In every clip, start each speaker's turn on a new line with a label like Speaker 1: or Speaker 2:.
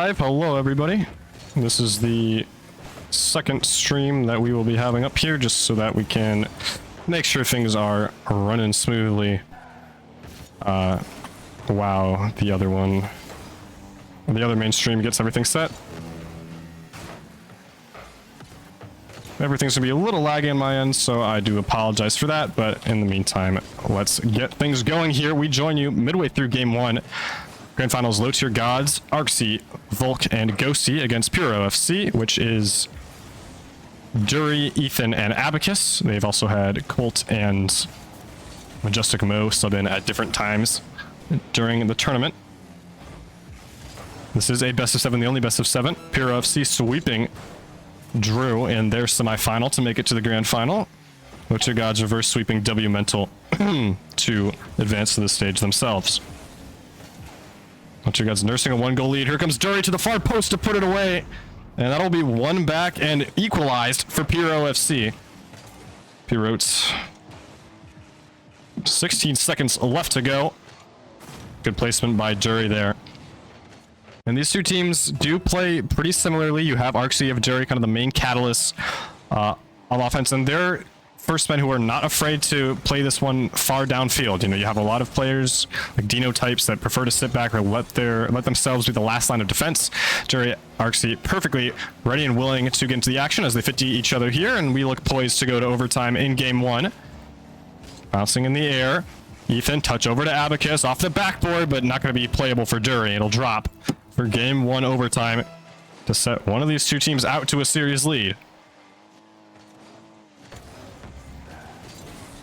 Speaker 1: Hello everybody. This is the second stream that we will be having up here just so that we can make sure things are running smoothly. Wow, the other main stream gets everything set. Everything's gonna be a little laggy on my end, so I do apologize for that, but in the meantime, let's get things going here. We join you midway through game 1. Grand Finals, Low Tier Gods, Arxi, Volk, and Ghosty against Pyro FC, which is Dury, Ethan, and Abacus. They've also had Colt and Majestic Mo sub in at different times during the tournament. This is a best of 7, the only best of 7. Pyro FC sweeping Drew in their semifinal to make it to the Grand Final. Low Tier Gods reverse sweeping W Mental to advance to the stage themselves. Low Tier Gods nursing a 1-goal lead. Here comes Dury to the far post to put it away. And that'll be one back and equalized for Pyro FC. Pyrotes. 16 seconds left to go. Good placement by Dury there. And these two teams do play pretty similarly. You have Arxi of Dury, kind of the main catalyst on offense, and they're first men who are not afraid to play this one far downfield. You know, you have a lot of players like Dino types that prefer to sit back or let themselves be the last line of defense. Dury, Arxi perfectly ready and willing to get into the action as they 50 each other here, and we look poised to go to overtime in game 1. Bouncing in the air. Ethan, touch over to Abacus off the backboard, but not going to be playable for Dury. It'll drop for game 1 overtime to set one of these two teams out to a series lead.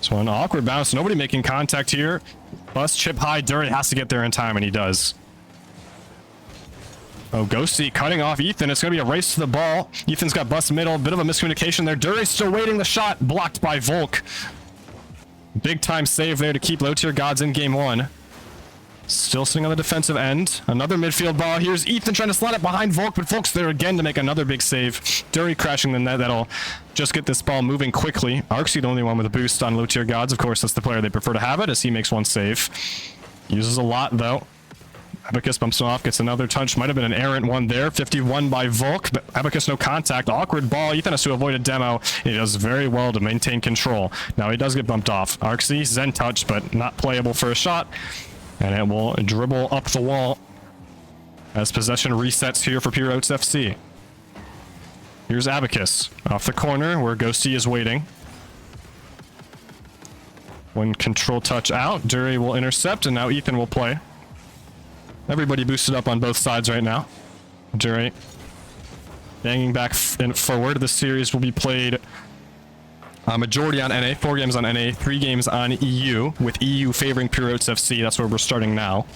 Speaker 1: So an awkward bounce, nobody making contact here. Bust chip high, Dury has to get there in time, and he does. Oh, Ghosty cutting off Ethan. It's going to be a race to the ball. Ethan's got bust middle, bit of a miscommunication there. Dury's still waiting the shot, blocked by Volk. Big time save there to keep Low Tier Gods in game 1. Still sitting on the defensive end. Another midfield ball. Here's Ethan trying to slide it behind Volk, but Volk's there again to make another big save. Dury crashing the net. That'll just get this ball moving quickly. Arxi the only one with a boost on Low Tier Gods. Of course, that's the player they prefer to have it as he makes one save. Uses a lot, though. Abacus bumps him off, gets another touch. Might have been an errant one there. 51 by Volk, but Abacus no contact. Awkward ball. Ethan has to avoid a demo. He does very well to maintain control. Now he does get bumped off. Arxi, Zen touch, but not playable for a shot. And it will dribble up the wall as possession resets here for Pyrotes FC. Here's Abacus off the corner where Ghosty is waiting. One control touch out. Dury will intercept, and now Ethan will play. Everybody boosted up on both sides right now. Dury banging back and forward. This series will be played majority on NA, 4 games on NA, 3 games on EU, with EU favoring Pyrotes FC. That's where we're starting now.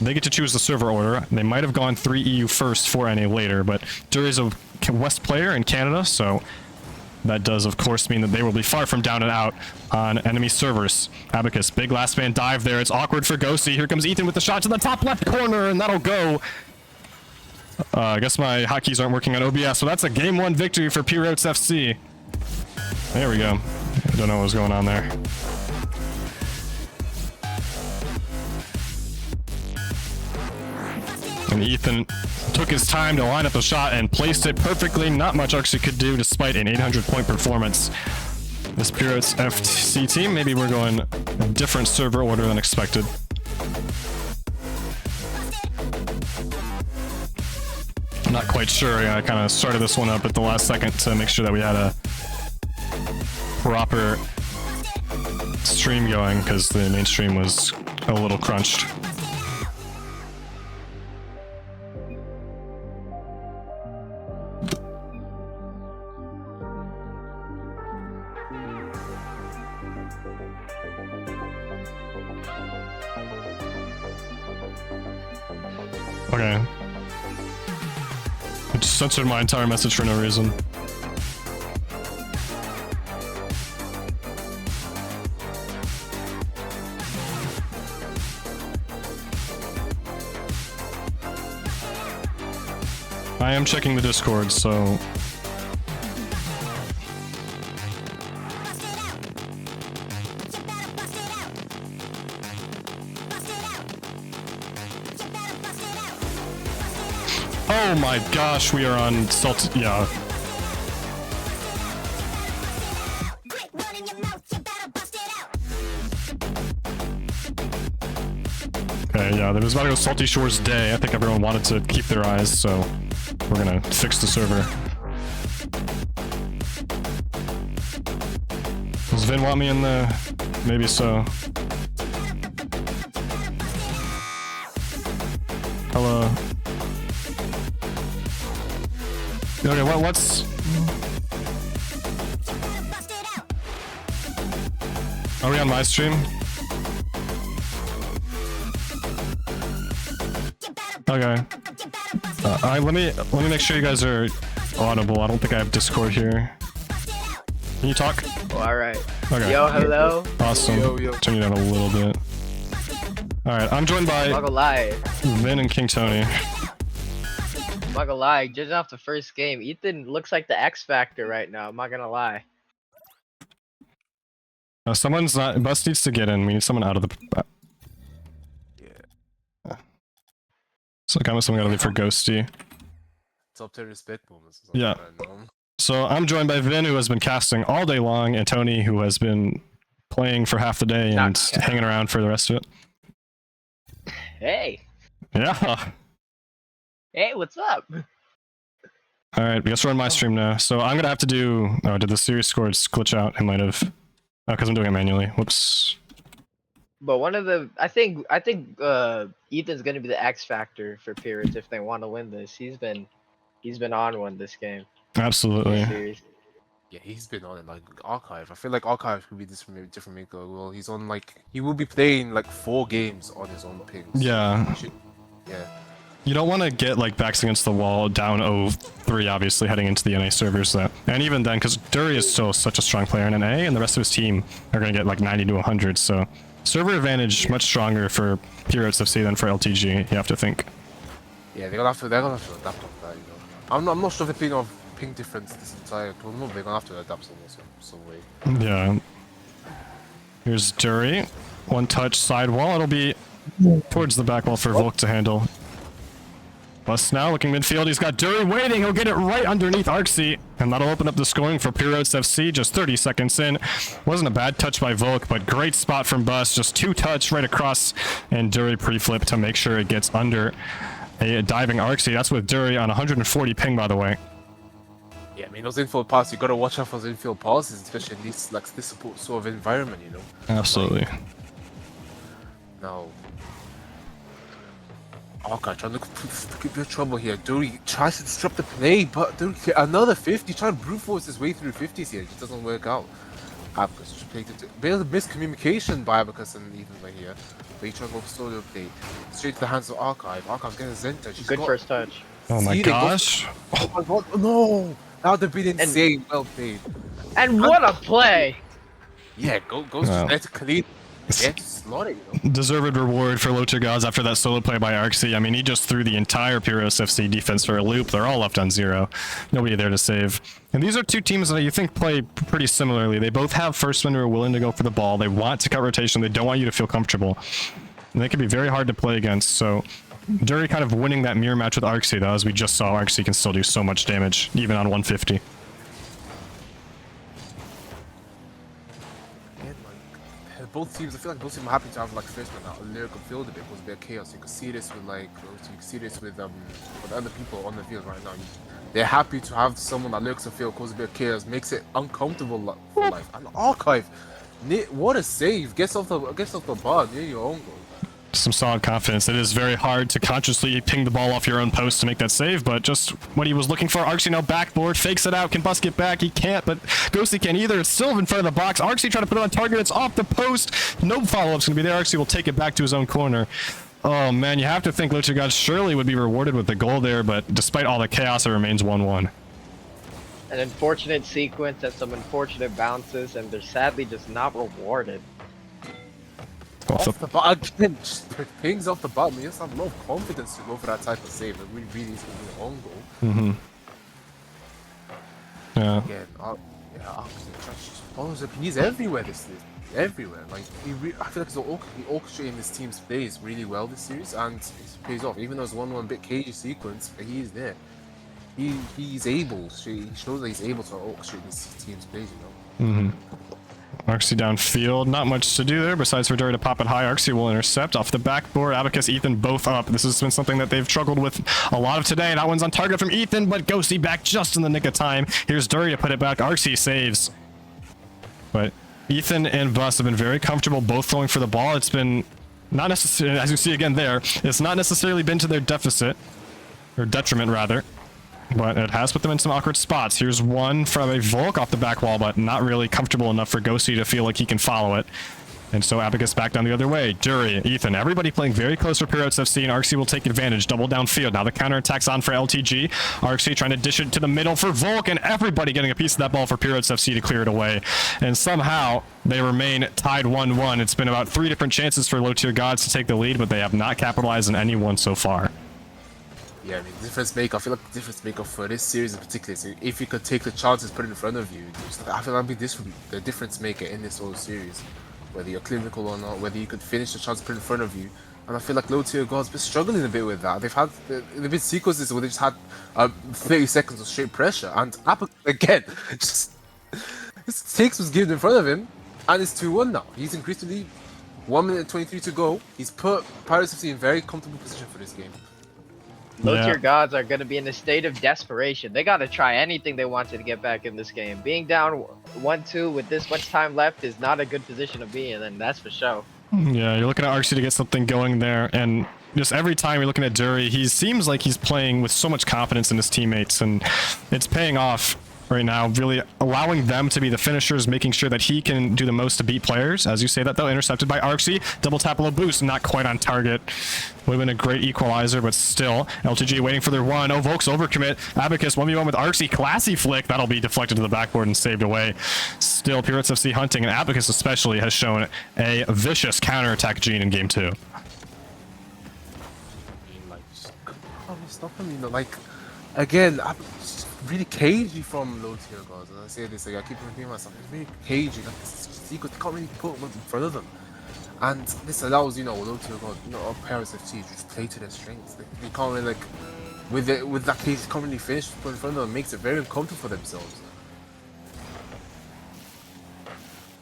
Speaker 1: They get to choose the server order. They might have gone 3 EU first, 4 NA later, but Dury's a West player in Canada, so that does, of course, mean that they will be far from down and out on enemy servers. Abacus, big last man dive there. It's awkward for Ghosty. Here comes Ethan with the shot to the top left corner, and that'll go. I guess my hotkeys aren't working on OBS, so that's a game 1 victory for Pyrotes FC. There we go. I don't know what was going on there. And Ethan took his time to line up the shot and placed it perfectly. Not much Arxi could do despite an 800-point performance. This Pyrotes FC team, maybe we're going a different server order than expected. I'm not quite sure. I kind of started this one up at the last second to make sure that we had a proper stream going because the main stream was a little crunched. Okay. I just censored my entire message for no reason. I am checking the Discord, so... Oh my gosh, we are on salt. Yeah. Okay, yeah, there was about to go Salty Shores Day. I think everyone wanted to keep their eyes, so we're gonna fix the server. Does Vin want me in the... Maybe so. Hello. Okay, what's... Are we on my stream? Okay. Let me make sure you guys are audible. I don't think I have Discord here. Can you talk?
Speaker 2: Oh, alright.
Speaker 1: Okay.
Speaker 2: Yo, hello.
Speaker 1: Awesome.
Speaker 3: Yo.
Speaker 1: Turn you down a little bit. Alright, I'm joined by
Speaker 2: I'm not gonna lie.
Speaker 1: Vin and KINGTONY.
Speaker 2: I'm not gonna lie. Judging off the first game, Ethan looks like the X Factor right now. I'm not gonna lie.
Speaker 1: Someone's not... Bus needs to get in. We need someone out of the...
Speaker 3: Yeah.
Speaker 1: So kind of someone gotta leave for Ghosty.
Speaker 3: Top 10 respect moments.
Speaker 1: Yeah. So I'm joined by Vin, who has been casting all day long, and Tony, who has been playing for half the day and hanging around for the rest of it.
Speaker 2: Hey.
Speaker 1: Yeah.
Speaker 2: Hey, what's up?
Speaker 1: Alright, I guess we're on my stream now. So I'm gonna have to do... Oh, did the series scores glitch out? It might have. Oh, because I'm doing it manually. Whoops.
Speaker 2: But one of the, I think Ethan's gonna be the X Factor for Pirates if they want to win this. He's been on one this game.
Speaker 1: Absolutely.
Speaker 2: Series.
Speaker 3: Yeah, he's been on it like Archive. I feel like Archive could be this different maker. Well, he's on like he will be playing like 4 games on his own pings.
Speaker 1: Yeah.
Speaker 3: Yeah.
Speaker 1: You don't want to get like backs against the wall down 0-3, obviously heading into the NA servers. That, and even then, because Dury is still such a strong player in NA, and the rest of his team are going to get like 90 to 100. So server advantage much stronger for Pirates FC than for LTG. You have to think.
Speaker 3: Yeah, they're gonna have to adapt on that. You know, I'm not sure if they're playing off ping difference this entire tournament. They're gonna have to adapt some way.
Speaker 1: Yeah. Here's Dury. One touch side wall. It'll be towards the back wall for Volk to handle. Bus now looking midfield. He's got Dury waiting. He'll get it right underneath Arxie. And that'll open up the scoring for Pyros FC just 30 seconds in. Wasn't a bad touch by Volk, but great spot from Bus. Just 2 touch right across. And Dury pre-flip to make sure it gets under a diving Arxie. That's with Dury on 140 ping, by the way.
Speaker 3: Yeah, I mean those infield passes. You gotta watch out for those infield passes, especially in this like this sort of environment. You know.
Speaker 1: Absolutely.
Speaker 3: Now. Okay, trying to give you trouble here. Dury tries to disrupt the play, but Dury another 50, trying to brute force his way through 50s here. It just doesn't work out. Abacus just played it. Bit of miscommunication by Abacus and Ethan right here. But he tried to go solo play. Straight to the hands of Archive. Archive's getting a Zen touch.
Speaker 2: Good first touch.
Speaker 1: Oh my gosh.
Speaker 3: Oh my god, no! That would have been insane. Well played.
Speaker 2: And what a play!
Speaker 3: Yeah, goes just there to clean. Yeah, just slot it, you know.
Speaker 1: Deserved reward for low tier gods after that solo play by Arxie. I mean, he just threw the entire Pyros FC defense for a loop. They're all left on 0. Nobody there to save. And these are two teams that you think play pretty similarly. They both have first men who are willing to go for the ball. They want to cut rotation. They don't want you to feel comfortable. And they can be very hard to play against. So Dury kind of winning that mirror match with Arxie, though, as we just saw, Arxie can still do so much damage, even on 150.
Speaker 3: Both teams, I feel like both teams are happy to have like first man out a lyrical field a bit, was a bit of chaos. You can see this with like, you can see this with other people on the field right now. They're happy to have someone that lurks the field, causes a bit of chaos, makes it uncomfortable for life. And Archive, what a save! Gets off the bar near your own goal.
Speaker 1: Some solid confidence. It is very hard to consciously ping the ball off your own post to make that save, but just what he was looking for. Arxie now backboard, fakes it out. Can Bus get back? He can't, but Ghosty can't either. It's still in front of the box. Arxie trying to put it on target. It's off the post. No follow-up's going to be there. Arxie will take it back to his own corner. Oh, man, you have to think Locher God surely would be rewarded with the goal there, but despite all the chaos, it remains 1-1.
Speaker 2: An unfortunate sequence and some unfortunate bounces, and they're sadly just not rewarded.
Speaker 3: Off the bottom, just pings off the bottom. He has a lot of confidence to go for that type of save. It really is going to be an own goal.
Speaker 1: Yeah.
Speaker 3: Again, yeah, Oh, he's everywhere this season. Everywhere. Like I feel like he's orchestrating his team's plays really well this series, and it pays off. Even though it's 1-1 bit cagey sequence, he is there. He's able. He shows that he's able to orchestrate his team's plays. You know.
Speaker 1: Arxie downfield, not much to do there besides for Dury to pop it high. Arxie will intercept off the backboard. Abacus, Ethan both up. This has been something that they've struggled with a lot of today. That one's on target from Ethan, but Ghosty back just in the nick of time. Here's Dury to put it back. Arxie saves. But Ethan and Bus have been very comfortable both throwing for the ball. It's been not necessarily, as you see again there, it's not necessarily been to their deficit, or detriment rather. But it has put them in some awkward spots. Here's one from a Volk off the back wall, but not really comfortable enough for Ghosty to feel like he can follow it. And so Abacus back down the other way. Dury, Ethan, everybody playing very close for Pyro FC, and Arxie will take advantage. Double downfield. Now the counterattack's on for LTG. Arxie trying to dish it to the middle for Volk, and everybody getting a piece of that ball for Pyro FC to clear it away. And somehow they remain tied 1-1. It's been about 3 different chances for low tier gods to take the lead, but they have not capitalized on any one so far.
Speaker 3: Yeah, I mean, difference maker. I feel like the difference maker for this series in particular is if you could take the chances put it in front of you. I feel like this would be the difference maker in this whole series. Whether you're clinical or not, whether you could finish the chance put in front of you. And I feel like low tier gods been struggling a bit with that. They've been sequences where they just had 30 seconds of straight pressure, and Apple again just his takes was given in front of him, and it's 2-1 now. He's increased the lead. 1 minute and 23 to go. He's put Pyro FC in very comfortable position for this game.
Speaker 2: Low tier gods are going to be in a state of desperation. They got to try anything they wanted to get back in this game. Being down 1-2 with this much time left is not a good position to be in, and that's for sure.
Speaker 1: Yeah, you're looking at Arxie to get something going there, and just every time you're looking at Dury, he seems like he's playing with so much confidence in his teammates, and it's paying off right now, really allowing them to be the finishers, making sure that he can do the most to beat players. As you say that though, intercepted by Arxie, double tap low boost, not quite on target. Would have been a great equalizer, but still, LTG waiting for their one. Oh, Volk's overcommit. Abacus 1v1 with Arxie, classy flick. That'll be deflected to the backboard and saved away. Still, Pirates FC hunting, and Abacus especially has shown a vicious counterattack gene in game 2.
Speaker 3: Stop him, you know, like, again, really cagey from low tier gods, and I say this, like, I keep repeating myself, it's really cagey, like, secret, they can't really put one in front of them, and this allows, you know, low tier gods, you know, our Pyro FC to just play to their strengths. They can't really, like, with that case, can't really finish put in front of them, makes it very uncomfortable for themselves.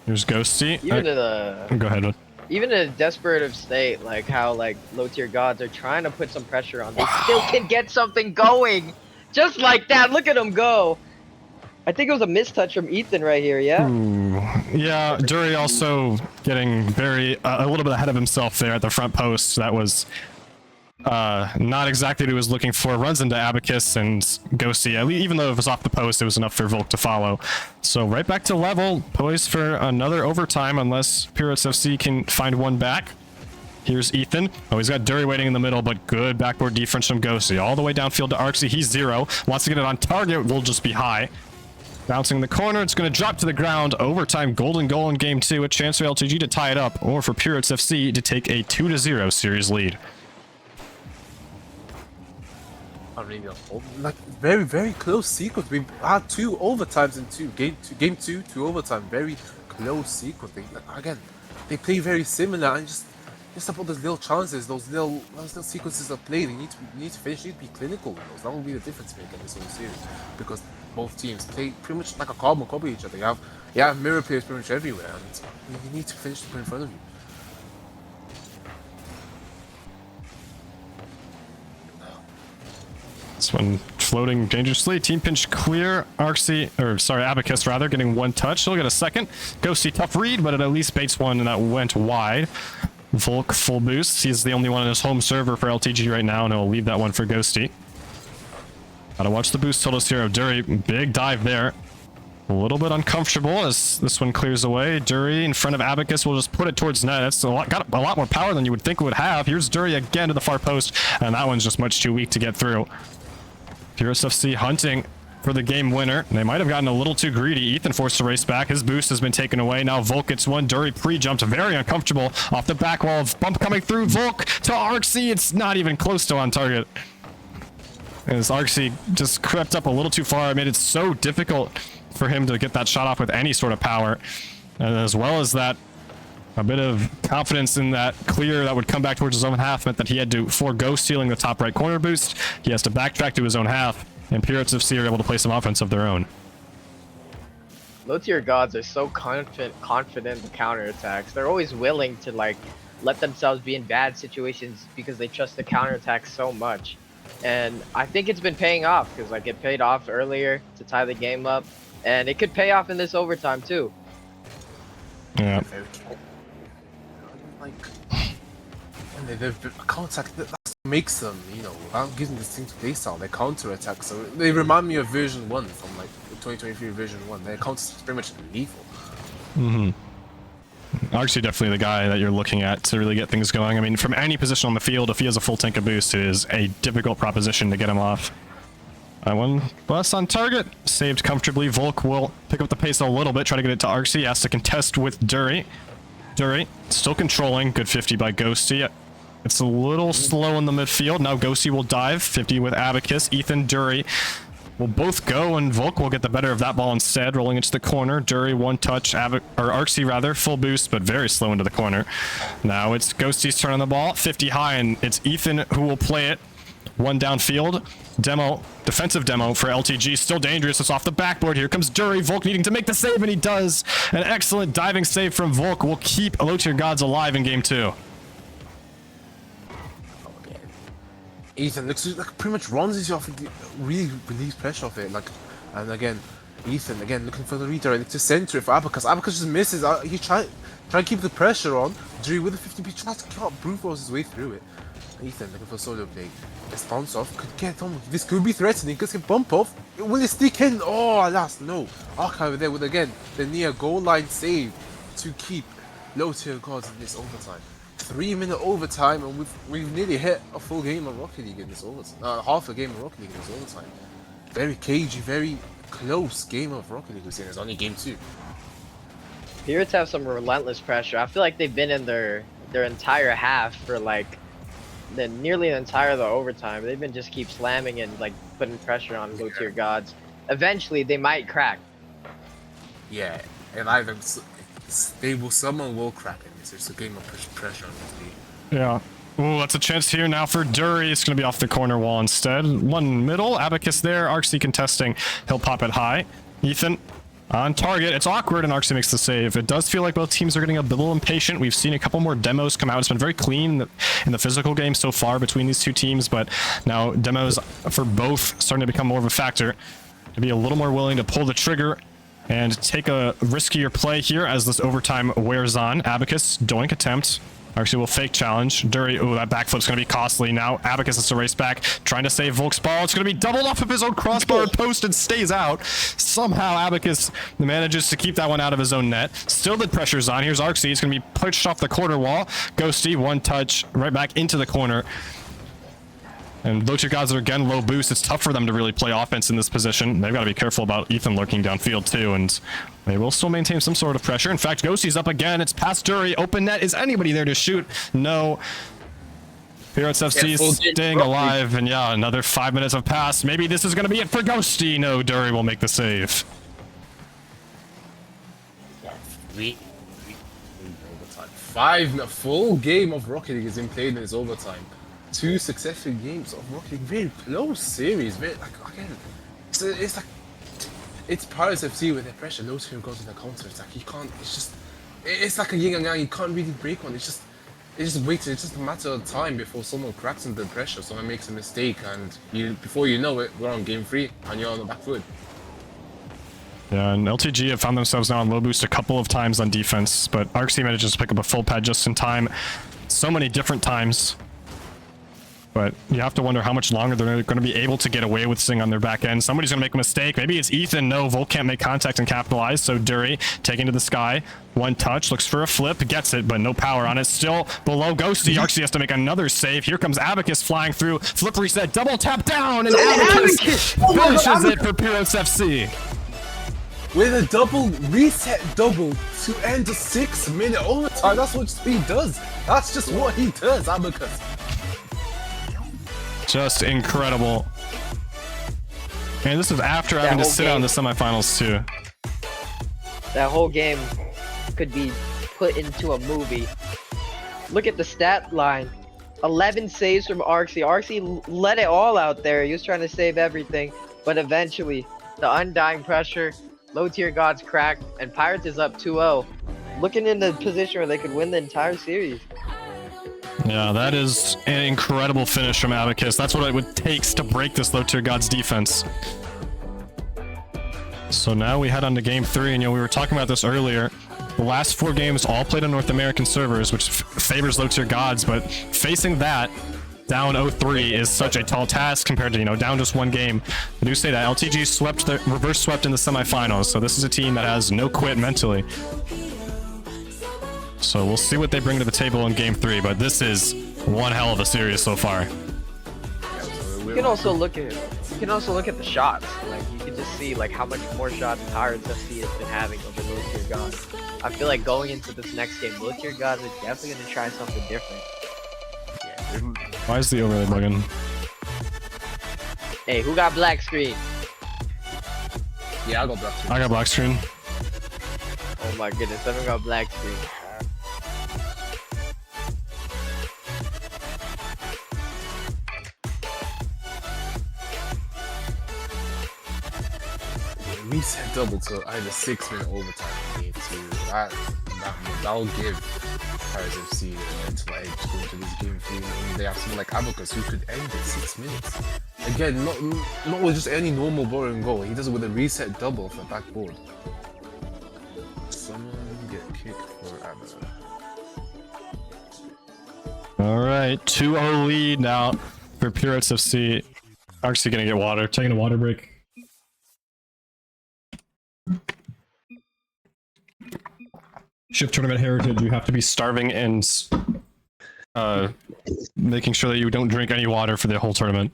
Speaker 1: Here's Ghosty.
Speaker 2: Even in a
Speaker 1: Go ahead, bud.
Speaker 2: Even in a desperate state, like how like low tier gods are trying to put some pressure on, they still can get something going. Just like that, look at him go. I think it was a mistouch from Ethan right here, yeah?
Speaker 1: Ooh. Yeah, Dury also getting very, a little bit ahead of himself there at the front post. That was not exactly what he was looking for. Runs into Abacus and Ghosty. Even though it was off the post, it was enough for Volk to follow. So right back to level, poised for another overtime unless Pirates FC can find one back. Here's Ethan. Oh, he's got Dury waiting in the middle, but good backboard defense from Ghosty. All the way downfield to Arxie. He's 0. Wants to get it on target. Will just be high. Bouncing in the corner. It's going to drop to the ground. Overtime golden goal in game 2. A chance for LTG to tie it up, or for Pirates FC to take a 2-0 series lead.
Speaker 3: Like very, very close sequence. We've had 2 overtimes in game two overtime. Very close sequence. Again, they play very similar, and just about those little chances, those little sequences of play. They need to finish. Need to be clinical with those. That will be the difference maker in this whole series, because both teams play pretty much like a carbon copy of each other. You have mirror players pretty much everywhere, and you need to finish the play in front of you.
Speaker 1: This one floating dangerously. Team pinch clear. Abacus rather, getting one touch. He'll get a second. Ghosty tough read, but it at least baits one, and that went wide. Volk full boost. He's the only one on his home server for LTG right now, and he'll leave that one for Ghosty. Gotta watch the boost totals here of Dury. Big dive there. A little bit uncomfortable as this one clears away. Dury in front of Abacus will just put it towards net. That's got a lot more power than you would think it would have. Here's Dury again to the far post, and that one's just much too weak to get through. Pirates FC hunting for the game winner. They might have gotten a little too greedy. Ethan forced to race back. His boost has been taken away. Now Volk gets one. Dury pre-jumped. Very uncomfortable off the back wall. Bump coming through. Volk to Arxie. It's not even close to on target. As Arxie just crept up a little too far. It made it so difficult for him to get that shot off with any sort of power. And as well as that, a bit of confidence in that clear that would come back towards his own half meant that he had to forego stealing the top right corner boost. He has to backtrack to his own half, and Pirates FC are able to play some offense of their own.
Speaker 2: Low tier gods are so confident in the counterattacks. They're always willing to like let themselves be in bad situations because they trust the counterattack so much. And I think it's been paying off because like it paid off earlier to tie the game up, and it could pay off in this overtime too.
Speaker 1: Yeah.
Speaker 3: Like, and they've counterattack that makes them, you know, gives them distinct playstyle. They counterattack, so they remind me of version 1 from like 2023 version 1. Their counter is pretty much lethal.
Speaker 1: Actually, definitely the guy that you're looking at to really get things going. I mean, from any position on the field, if he has a full tank of boost, it is a difficult proposition to get him off. One bus on target, saved comfortably. Volk will pick up the pace a little bit, try to get it to Arxie. He has to contest with Dury. Dury still controlling. Good 50 by Ghosty. It's a little slow in the midfield. Now Ghosty will dive. 50 with Abacus. Ethan, Dury will both go, and Volk will get the better of that ball instead, rolling into the corner. Dury, one touch. Arxie rather, full boost, but very slow into the corner. Now it's Ghosty's turn on the ball. 50 high, and it's Ethan who will play it. One downfield. Demo, defensive demo for LTG, still dangerous. It's off the backboard. Here comes Dury. Volk needing to make the save, and he does. An excellent diving save from Volk will keep Low Tier Gods alive in game 2.
Speaker 3: Ethan looks like pretty much runs you off, really relieves pressure off it. Like, and again, Ethan again looking for the redirect to center it for Abacus. Abacus just misses. He trying to keep the pressure on. Dury with the 50p tries to brute force his way through it. Ethan looking for solo play. Let's bounce off. Could get on. This could be threatening. Could get bump off. Will it stick in? Oh, alas, no. Archive there with again the near goal line save to keep Low Tier Gods in this overtime. 3-minute overtime, and we've nearly hit a full game of Rocket League in this overtime. Half a game of Rocket League in this overtime. Very cagey, very close game of Rocket League we've seen. It's only game 2.
Speaker 2: Pirates have some relentless pressure. I feel like they've been in their entire half for like nearly the entire of the overtime. They've been just keep slamming and like putting pressure on Low Tier Gods. Eventually, they might crack.
Speaker 3: Yeah, and someone will crack in this. It's a game of pressure on this league.
Speaker 1: Yeah. Ooh, that's a chance here now for Dury. It's going to be off the corner wall instead. One middle. Abacus there. Arxie contesting. He'll pop it high. Ethan on target. It's awkward, and Arxie makes the save. It does feel like both teams are getting a little impatient. We've seen a couple more demos come out. It's been very clean in the physical game so far between these two teams, but now demos for both starting to become more of a factor. To be a little more willing to pull the trigger and take a riskier play here as this overtime wears on. Abacus, doink attempt. Arxie will fake challenge. Dury, ooh, that backflip's going to be costly. Now Abacus has to race back, trying to save Volk's ball. It's going to be doubled off of his own crossbar post and stays out. Somehow Abacus manages to keep that one out of his own net. Still the pressure's on. Here's Arxie. It's going to be pushed off the corner wall. Ghosty, one touch, right back into the corner. And Low Tier Gods are again low boost. It's tough for them to really play offense in this position. They've got to be careful about Ethan lurking downfield too, and they will still maintain some sort of pressure. In fact, Ghosty's up again. It's past Dury. Open net. Is anybody there to shoot? No. Pirates FC is staying alive, and yeah, another 5 minutes have passed. Maybe this is going to be it for Ghosty. No, Dury will make the save.
Speaker 3: A full game of Rocket League has been played in this overtime. 2 successful games of Rocket League, very close series. Very like again, it's like it's Pyro FC with their pressure. Low Tier goes in the counter. It's like you can't. It's like a yin and yang. You can't really break one. It's just waiting. It's just a matter of time before someone cracks under pressure. Someone makes a mistake, and before you know it, we're on game 3, and you're on the back foot.
Speaker 1: Yeah, and LTG have found themselves now on low boost a couple of times on defense, but Arxie manages to pick up a full pad just in time. So many different times. But you have to wonder how much longer they're going to be able to get away with Sing on their back end. Somebody's going to make a mistake. Maybe it's Ethan. No, Volk can't make contact and capitalize. So Dury taking to the sky. One touch, looks for a flip, gets it, but no power on it. Still below Ghosty. Arxie has to make another save. Here comes Abacus flying through. Flip reset, double tap down, and Abacus finishes it for Pirates FC.
Speaker 3: With a double reset double to end a 6-minute overtime. That's what Speed does. That's just what he does, Abacus.
Speaker 1: Just incredible. And this is after having to sit out in the semifinals too.
Speaker 2: That whole game could be put into a movie. Look at the stat line. 11 saves from Arxie. Arxie let it all out there. He was trying to save everything. But eventually, the undying pressure, low tier gods cracked, and Pirates is up 2-0. Looking in the position where they could win the entire series.
Speaker 1: Yeah, that is an incredible finish from Abacus. That's what it would takes to break this low tier gods defense. So now we head on to game 3, and we were talking about this earlier. The last 4 games all played on North American servers, which favors low tier gods, but facing that down 0-3 is such a tall task compared to, down just 1 game. I do say that LTG reverse swept in the semifinals, so this is a team that has no quit mentally. So we'll see what they bring to the table in game 3, but this is one hell of a series so far.
Speaker 2: You can also look at the shots. Like you can just see like how much more shots Pirates FC has been having over low tier gods. I feel like going into this next game, low tier gods are definitely gonna try something different.
Speaker 3: Yeah.
Speaker 1: Why is the overlay bugging?
Speaker 2: Hey, who got black screen?
Speaker 3: Yeah, I got black screen.
Speaker 1: I got black screen.
Speaker 2: Oh my goodness, I haven't got black screen.
Speaker 3: Reset double to either 6-minute overtime in game 2. That'll give Pirates FC a mental edge going to this game 3. And they have someone like Abacus who could end in 6 minutes. Again, not with just any normal boring goal. He does it with a reset double for backboard. Someone get kicked for Abacus.
Speaker 1: Alright, 2-0 lead now for Pirates FC. Actually gonna get water. Taking a water break. Shift tournament heritage, you have to be starving and making sure that you don't drink any water for the whole tournament.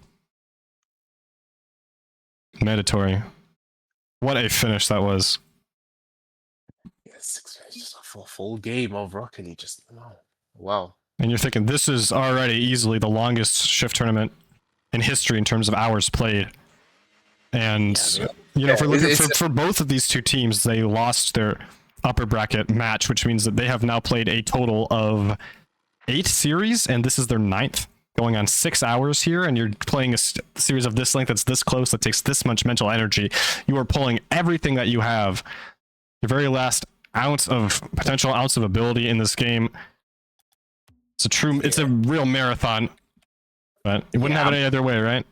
Speaker 1: Mandatory. What a finish that was.
Speaker 3: Yeah, 6 minutes, just a full game of Rocket. He just wow.
Speaker 1: And you're thinking this is already easily the longest Shift tournament in history in terms of hours played. And for both of these two teams, they lost their upper bracket match, which means that they have now played a total of 8 series, and this is their 9th, going on 6 hours here, and you're playing a series of this length that's this close, that takes this much mental energy. You are pulling everything that you have, your very last potential ounce of ability in this game. It's a real marathon, but it wouldn't have it any other way, right?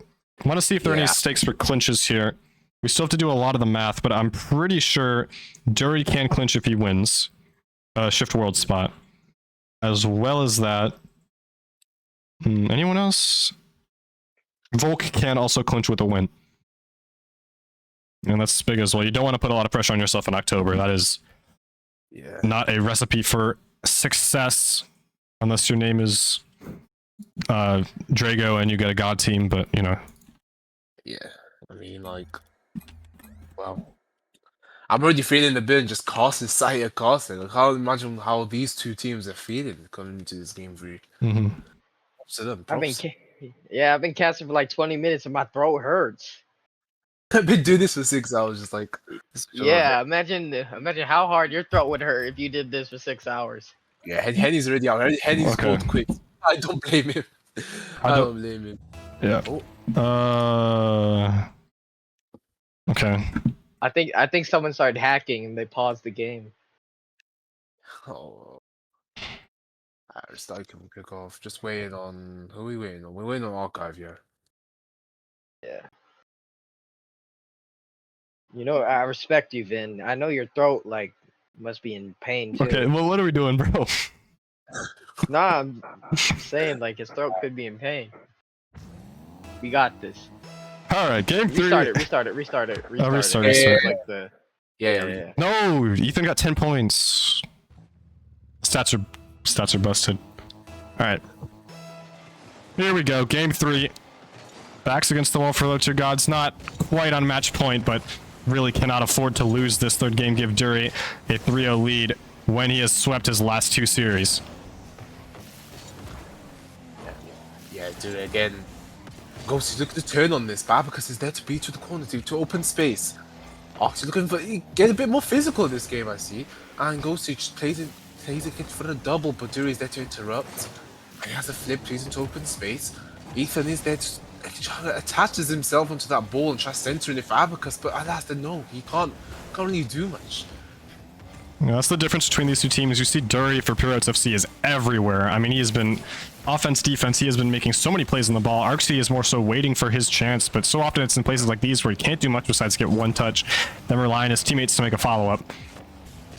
Speaker 1: I want to see if there are any stakes for clinches here. We still have to do a lot of the math, but I'm pretty sure Dury can clinch if he wins Shift World spot. As well as that, anyone else? Volk can also clinch with a win. And that's big as well. You don't want to put a lot of pressure on yourself in October. That is not a recipe for success, unless your name is Drago and you get a god team, but
Speaker 3: Yeah, I mean, wow. I'm already feeling the bit just casting, Saya casting. Like, imagine how these two teams are feeling coming into this game 3.
Speaker 1: Mm-hmm.
Speaker 3: Props to them.
Speaker 2: I've been casting for like 20 minutes and my throat hurts.
Speaker 3: I've been doing this for 6 hours, just like.
Speaker 2: Yeah, imagine how hard your throat would hurt if you did this for 6 hours.
Speaker 3: Yeah, Henny's already out. Henny's cold quick. I don't blame him. I don't blame him.
Speaker 1: Yeah. Okay.
Speaker 2: I think someone started hacking and they paused the game.
Speaker 3: Oh. Alright, start kick off. Just waiting on who are we waiting on? We're waiting on Archive here.
Speaker 2: Yeah. I respect you, Vin. I know your throat must be in pain too.
Speaker 1: Okay, well what are we doing, bro?
Speaker 2: Nah, I'm saying his throat could be in pain. We got this.
Speaker 1: Alright, game 3.
Speaker 2: Restart it.
Speaker 1: Restart.
Speaker 2: Yeah.
Speaker 1: No, Ethan got 10 points. Stats are busted. Alright. Here we go, game 3. Backs against the wall for low tier gods. Not quite on match point, but really cannot afford to lose this third game. Give Dury a 3-0 lead when he has swept his last 2 series.
Speaker 3: Yeah, dude, again. Ghosty, look at the turn on this. Babacus is there to beat to the corner, to open space. Oxy looking for get a bit more physical in this game, I see. And Ghosty plays it for a double, but Duri is there to interrupt. And he has a flip, plays into open space. Ethan is there to attaches himself onto that ball and tries centering it for Abacus, but alas, no, he can't really do much.
Speaker 1: Yeah, that's the difference between these two teams. You see Dury for Pirates FC is everywhere. I mean, he has been offense, defense, he has been making so many plays on the ball. Arxie is more so waiting for his chance, but so often it's in places like these where he can't do much besides get one touch, then rely on his teammates to make a follow-up.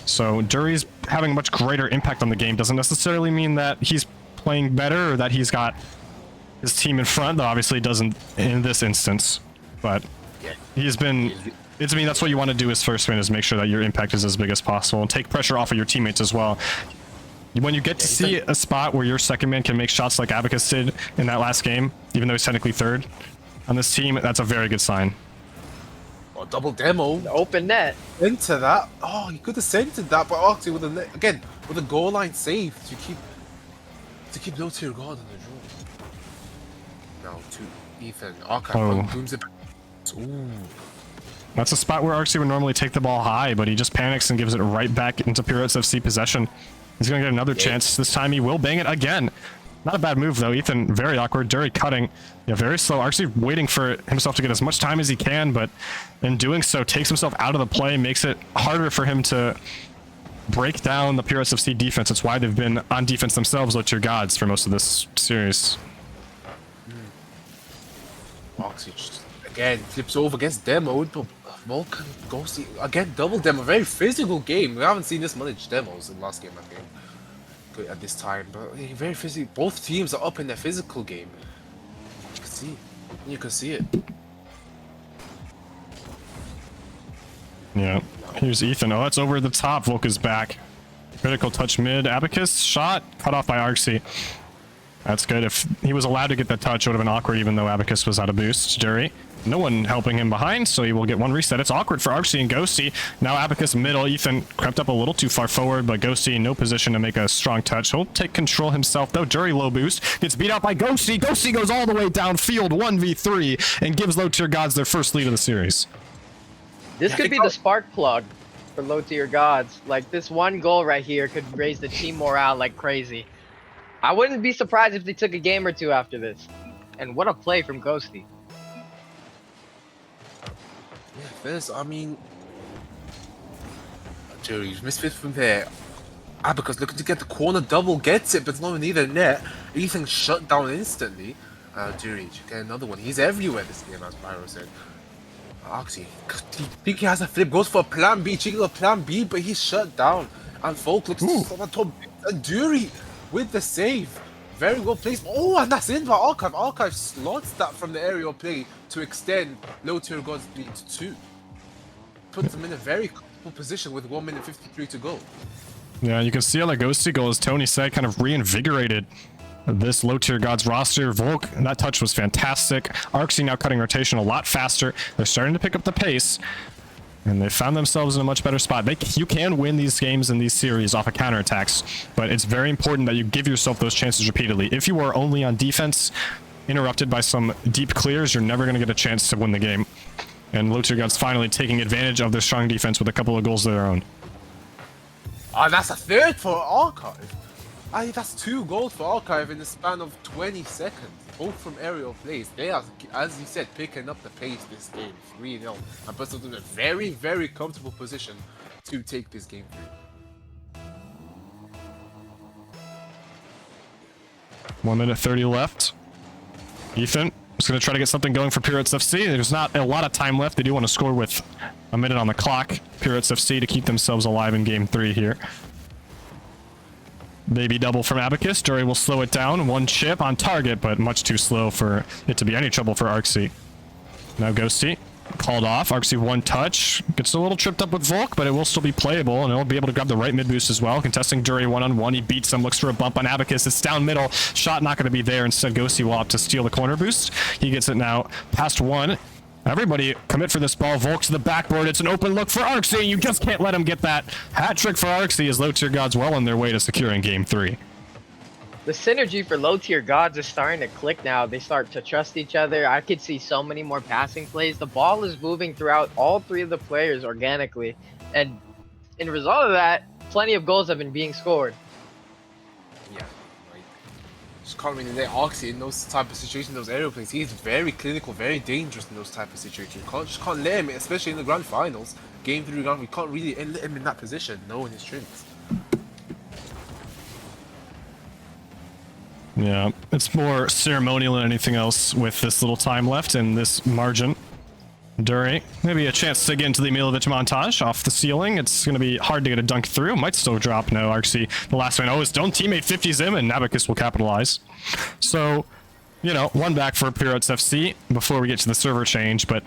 Speaker 1: So Dury's having a much greater impact on the game. Doesn't necessarily mean that he's playing better or that he's got his team in front, though obviously doesn't in this instance. But he's been... I mean, that's what you want to do as first man, is make sure that your impact is as big as possible and take pressure off of your teammates as well. When you get to see a spot where your second man can make shots like Abacus did in that last game, even though he's technically third on this team, that's a very good sign.
Speaker 3: Oh, double demo.
Speaker 2: The open net.
Speaker 3: Into that. Oh, he could have centered that, but Oxy with a goal line save to keep low tier guard on the draw. Now to Ethan. Archive booms it. Ooh.
Speaker 1: That's a spot where Arxie would normally take the ball high, but he just panics and gives it right back into Pirates FC possession. He's going to get another chance. This time he will bang it again. Not a bad move, though. Ethan, very awkward. Dury cutting. Yeah, very slow. Arxie waiting for himself to get as much time as he can, but in doing so, takes himself out of the play, makes it harder for him to break down the Pirates FC defense. That's why they've been on defense themselves, low-tier gods, for most of this series.
Speaker 3: Arxie just, again, flips over, gets demoed, but Vulcan goes again, double demo, very physical game. We haven't seen this much demos in the last game, I think, at this time. But very physical. Both teams are up in their physical game. You can see it. You can see it.
Speaker 1: Yeah. Here's Ethan. Oh, that's over the top. Volk is back. Critical touch mid. Abacus shot cut off by Arxie. That's good. If he was allowed to get that touch, it would have been awkward, even though Abacus was out of boost. Dury. No one helping him behind, so he will get one reset. It's awkward for Arxie and Ghosty. Now Abacus middle. Ethan crept up a little too far forward, but Ghosty in no position to make a strong touch. He'll take control himself, though. Dury low boost. Gets beat out by Ghosty. Ghosty goes all the way downfield, 1v3, and gives low tier gods their first lead of the series.
Speaker 2: This could be the spark plug for low tier gods. Like, this one goal right here could raise the team morale like crazy. I wouldn't be surprised if they took a game or two after this. And what a play from Ghosty.
Speaker 3: Yeah, this, I mean, Dury's misfit from there. Abacus looking to get the corner, double gets it, but it's not near the net. Ethan shut down instantly. Dury, get another one. He's everywhere this game, as Pyro said. Oxy, he think he has a flip, goes for a plan B, cheeky little plan B, but he's shut down. And Folk looks on top. And Dury with the save. Very well placed. Oh, and that's in by Archive. Archive slots that from the aerial play to extend low tier gods lead to 2. Puts them in a very comfortable position with 1 minute 53 to go.
Speaker 1: Yeah, you can see how the Ghosty goal, as Tony said, kind of reinvigorated this low tier gods roster. Volk, that touch was fantastic. Arxie now cutting rotation a lot faster. They're starting to pick up the pace. And they found themselves in a much better spot. You can win these games in these series off of counterattacks, but it's very important that you give yourself those chances repeatedly. If you are only on defense, interrupted by some deep clears, you're never going to get a chance to win the game. And low tier gods finally taking advantage of their strong defense with a couple of goals of their own.
Speaker 3: Oh, that's a third for Archive. That's 2 goals for Archive in the span of 20 seconds. Both from aerial plays. They are, as you said, picking up the pace this game, 3-0. And put them in a very, very comfortable position to take this game through.
Speaker 1: 1 minute 30 left. Ethan is going to try to get something going for Pirates FC. There's not a lot of time left. They do want to score with a minute on the clock. Pirates FC to keep themselves alive in game 3 here. Baby double from Abacus. Dury will slow it down. 1 chip on target, but much too slow for it to be any trouble for Arxie. Now Ghosty called off. Arxie 1 touch. Gets a little tripped up with Volk, but it will still be playable, and he'll be able to grab the right mid boost as well. Contesting Dury 1-on-1. He beats him, looks for a bump on Abacus. It's down middle. Shot not going to be there. Instead, Ghosty will opt to steal the corner boost. He gets it now past 1. Everybody commit for this ball. Volk to the backboard. It's an open look for Arxie. You just can't let him get that. Hat trick for Arxie as low tier gods well on their way to securing game 3.
Speaker 2: The synergy for low tier gods is starting to click now. They start to trust each other. I could see so many more passing plays. The ball is moving throughout all three of the players organically. And in result of that, plenty of goals have been being scored.
Speaker 3: Yeah, like just can't really let Oxy in those type of situations, those aerial plays. He's very clinical, very dangerous in those type of situations. Just can't let him, especially in the grand finals, game 3 round. We can't really let him in that position, knowing his strengths.
Speaker 1: Yeah, it's more ceremonial than anything else with this little time left and this margin. Dury, maybe a chance to get into the Milovic montage off the ceiling. It's going to be hard to get a dunk through. Might still drop. No, Arxie, the last one. Oh, his own teammate 50s him, and Nabicus will capitalize. So, you know, one back for Pirates FC before we get to the server change, but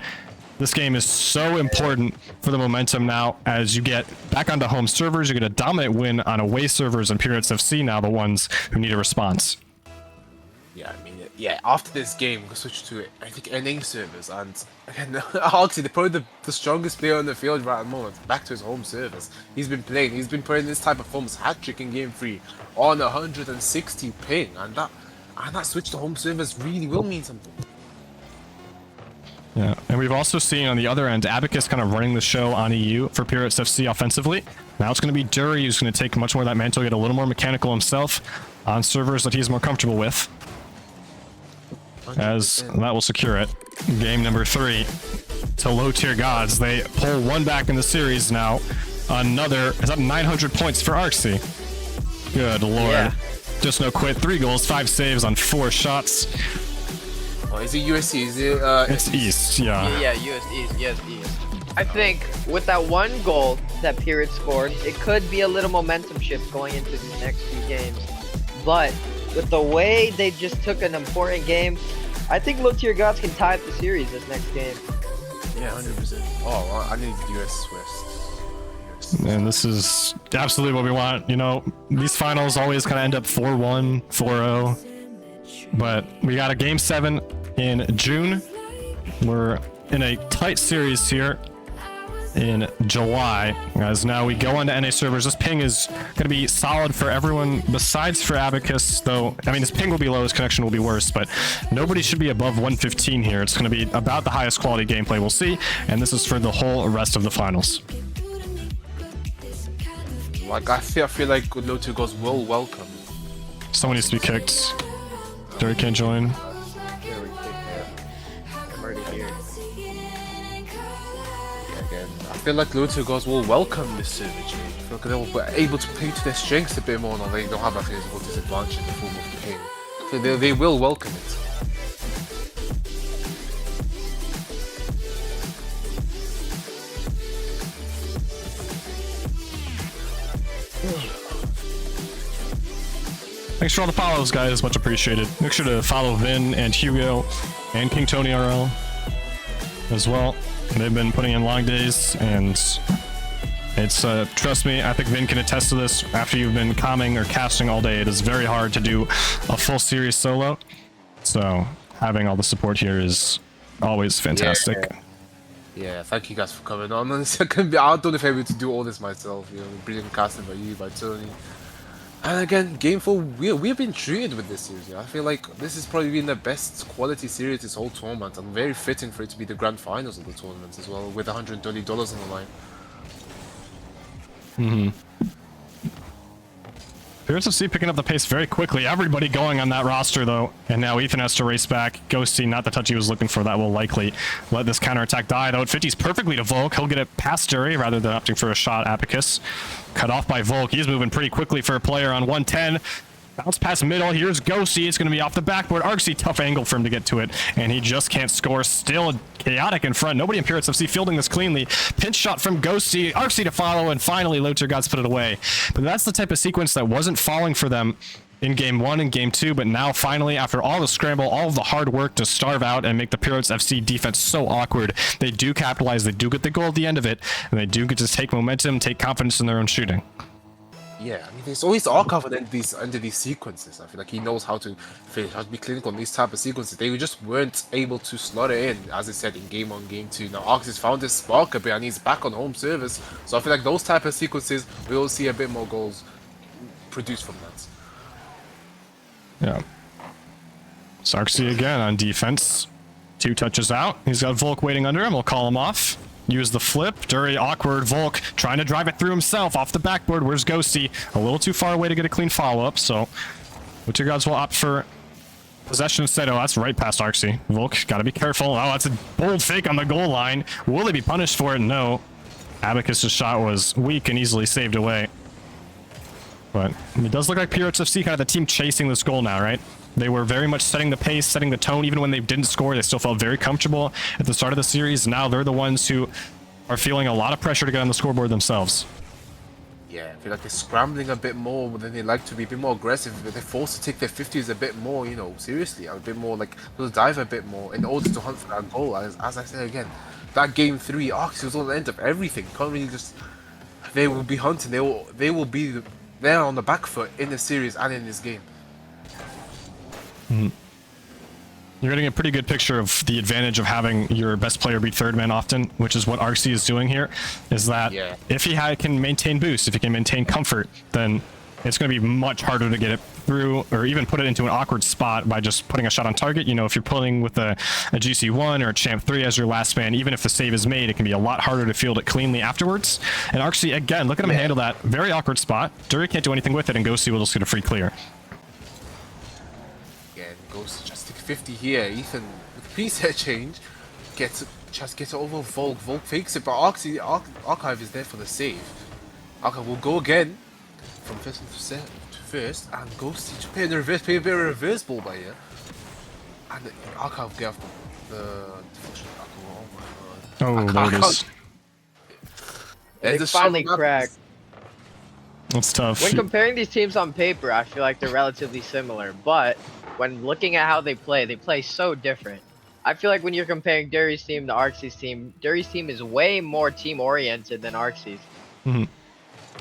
Speaker 1: this game is so important for the momentum now as you get back onto home servers. You get a dominant win on away servers, and Pirates FC now the ones who need a response.
Speaker 3: Yeah, I mean, yeah, after this game, we'll switch to, I think, NA servers, and again, Oxy, they're probably the strongest player on the field right at the moment, back to his home servers. He's been playing this type of performance, hat-trick in game 3, on 160 ping, and that switch to home servers really will mean something.
Speaker 1: Yeah, and we've also seen on the other end, Abacus kind of running the show on EU for Pirates FC offensively. Now it's going to be Dury who's going to take much more of that mantle, get a little more mechanical himself on servers that he's more comfortable with. As that will secure it. Game number 3 to low tier gods. They pull one back in the series now. Another is up 900 points for Arxie. Good lord.
Speaker 2: Yeah.
Speaker 1: Just no quit. 3 goals, 5 saves on 4 shots.
Speaker 3: Oh, is it USC? Is it
Speaker 1: It's East, yeah.
Speaker 2: Yeah, US East, yes, East. I think with that one goal that Pirates scored, it could be a little momentum shift going into these next few games. But with the way they just took an important game, I think low tier gods can tie up the series this next game.
Speaker 3: Yeah, 100%. Oh, I need US West.
Speaker 1: And this is absolutely what we want. You know, these finals always kind of end up 4-1, 4-0. But we got a game 7 in June. We're in a tight series here in July, as now we go on to NA servers. This ping is going to be solid for everyone besides for Abacus, though. I mean, his ping will be low, his connection will be worse, but nobody should be above 115 here. It's going to be about the highest quality gameplay we'll see, and this is for the whole rest of the finals.
Speaker 3: Like, I feel like low tier goals will welcome.
Speaker 1: Someone needs to be kicked. Dury can't join.
Speaker 2: Here we kick that. I'm already here.
Speaker 3: Again, I feel like low tier goals will welcome this server change. I feel like they'll be able to play to their strengths a bit more now. They don't have a physical disadvantage in the form of ping. So they will welcome it.
Speaker 1: Thanks for all the follows, guys. Much appreciated. Make sure to follow Vin and Hugo and KINGTONY as well. They've been putting in long days, and it's, trust me, I think Vin can attest to this. After you've been calming or casting all day, it is very hard to do a full series solo. So having all the support here is always fantastic.
Speaker 3: Yeah, thank you guys for coming on. I don't know if I'm able to do all this myself. You know, brilliant casting by you, by Tony. And again, game 4, we've been treated with this series. I feel like this has probably been the best quality series this whole tournament, and very fitting for it to be the grand finals of the tournament as well, with $120 on the line.
Speaker 1: Pirates FC picking up the pace very quickly. Everybody going on that roster, though. And now Ethan has to race back. Ghosty, not the touch he was looking for. That will likely let this counterattack die, though. It 50s perfectly to Volk. He'll get it past Dury rather than opting for a shot. Abacus cut off by Volk. He's moving pretty quickly for a player on 110. Bounce past middle. Here's Ghosty. It's going to be off the backboard. Arxie, tough angle for him to get to it. And he just can't score. Still chaotic in front. Nobody in Pirates FC fielding this cleanly. Pinch shot from Ghosty. Arxie to follow. And finally, low tier gods put it away. But that's the type of sequence that wasn't falling for them in game 1 and game 2. But now, finally, after all the scramble, all of the hard work to starve out and make the Pirates FC defense so awkward, they do capitalize. They do get the goal at the end of it. And they do get to take momentum, take confidence in their own shooting.
Speaker 3: Yeah, I mean, there's always Archive under these sequences. I feel like he knows how to finish, how to be clinical in these type of sequences. They just weren't able to slot it in, as I said, in game 1, game 2. Now, Arx has found his spark a bit, and he's back on home service. So I feel like those type of sequences, we will see a bit more goals produced from that.
Speaker 1: Yeah. Sarksy again on defense. 2 touches out. He's got Volk waiting under him. We'll call him off. Use the flip. Dury awkward. Volk trying to drive it through himself off the backboard. Where's Ghosty? A little too far away to get a clean follow-up, so Low-tier gods will opt for possession instead. Oh, that's right past Arksy. Volk, gotta be careful. Oh, that's a bold fake on the goal line. Will they be punished for it? No. Abacus' shot was weak and easily saved away. But it does look like Pyro FC kind of the team chasing this goal now, right? They were very much setting the pace, setting the tone. Even when they didn't score, they still felt very comfortable at the start of the series. Now they're the ones who are feeling a lot of pressure to get on the scoreboard themselves.
Speaker 3: Yeah, I feel like they're scrambling a bit more than they like to be, a bit more aggressive. But they're forced to take their 50s a bit more, you know, seriously, a bit more, like, they'll dive a bit more in order to hunt for that goal. As I said again, that game 3, Arx was on the end of everything. Can't really just, they will be hunting. They will be there on the back foot in the series and in this game.
Speaker 1: You're getting a pretty good picture of the advantage of having your best player be third man often, which is what Arksy is doing here, is that if he can maintain boost, if he can maintain comfort, then it's going to be much harder to get it through or even put it into an awkward spot by just putting a shot on target. You know, if you're pulling with a GC1 or a Champ 3 as your last man, even if the save is made, it can be a lot harder to field it cleanly afterwards. And Arksy, again, look at him handle that very awkward spot. Dury can't do anything with it, and Ghosty will just get a free clear.
Speaker 3: Goes just to 50 here. Ethan with preset change gets it over Volk. Volk fakes it, but Archive is there for the save. Archive will go again from first to first and goes to play in the reverse, play a bit of a reverse ball by here. And Archive get off the deflection.
Speaker 1: Oh, there it is.
Speaker 2: They finally cracked.
Speaker 1: That's tough.
Speaker 2: When comparing these teams on paper, I feel like they're relatively similar, but when looking at how they play so different. I feel like when you're comparing Dury's team to Arksy's team, Dury's team is way more team-oriented than Arksy's.
Speaker 1: Mm-hmm.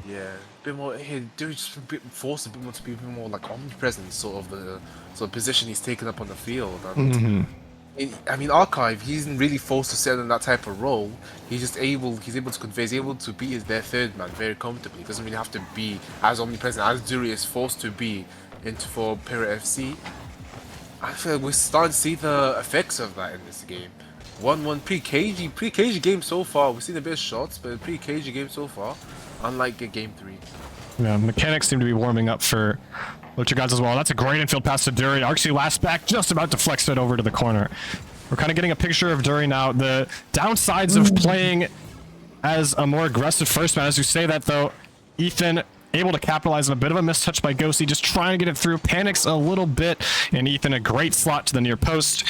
Speaker 3: Yeah, a bit more. Dury's just a bit forced a bit more to be a bit more like omnipresent, sort of position he's taken up on the field. And I mean, Archive, he isn't really forced to set in that type of role. He's able to convey, he's able to be their third man very comfortably. He doesn't really have to be as omnipresent as Dury is forced to be for Pyro FC. I feel like we're starting to see the effects of that in this game. 1-1 pre-cagey game so far. We've seen a bit of shots, but pre-cagey game so far. Unlike game 3.
Speaker 1: Yeah, mechanics seem to be warming up for Low-tier gods as well. That's a great infield pass to Dury. Arksy last back, just about to flex it over to the corner. We're kind of getting a picture of Dury now. The downsides of playing as a more aggressive first man, as you say that though, Ethan able to capitalize on a bit of a mistouch by Ghosty, just trying to get it through, panics a little bit, and Ethan a great slot to the near post,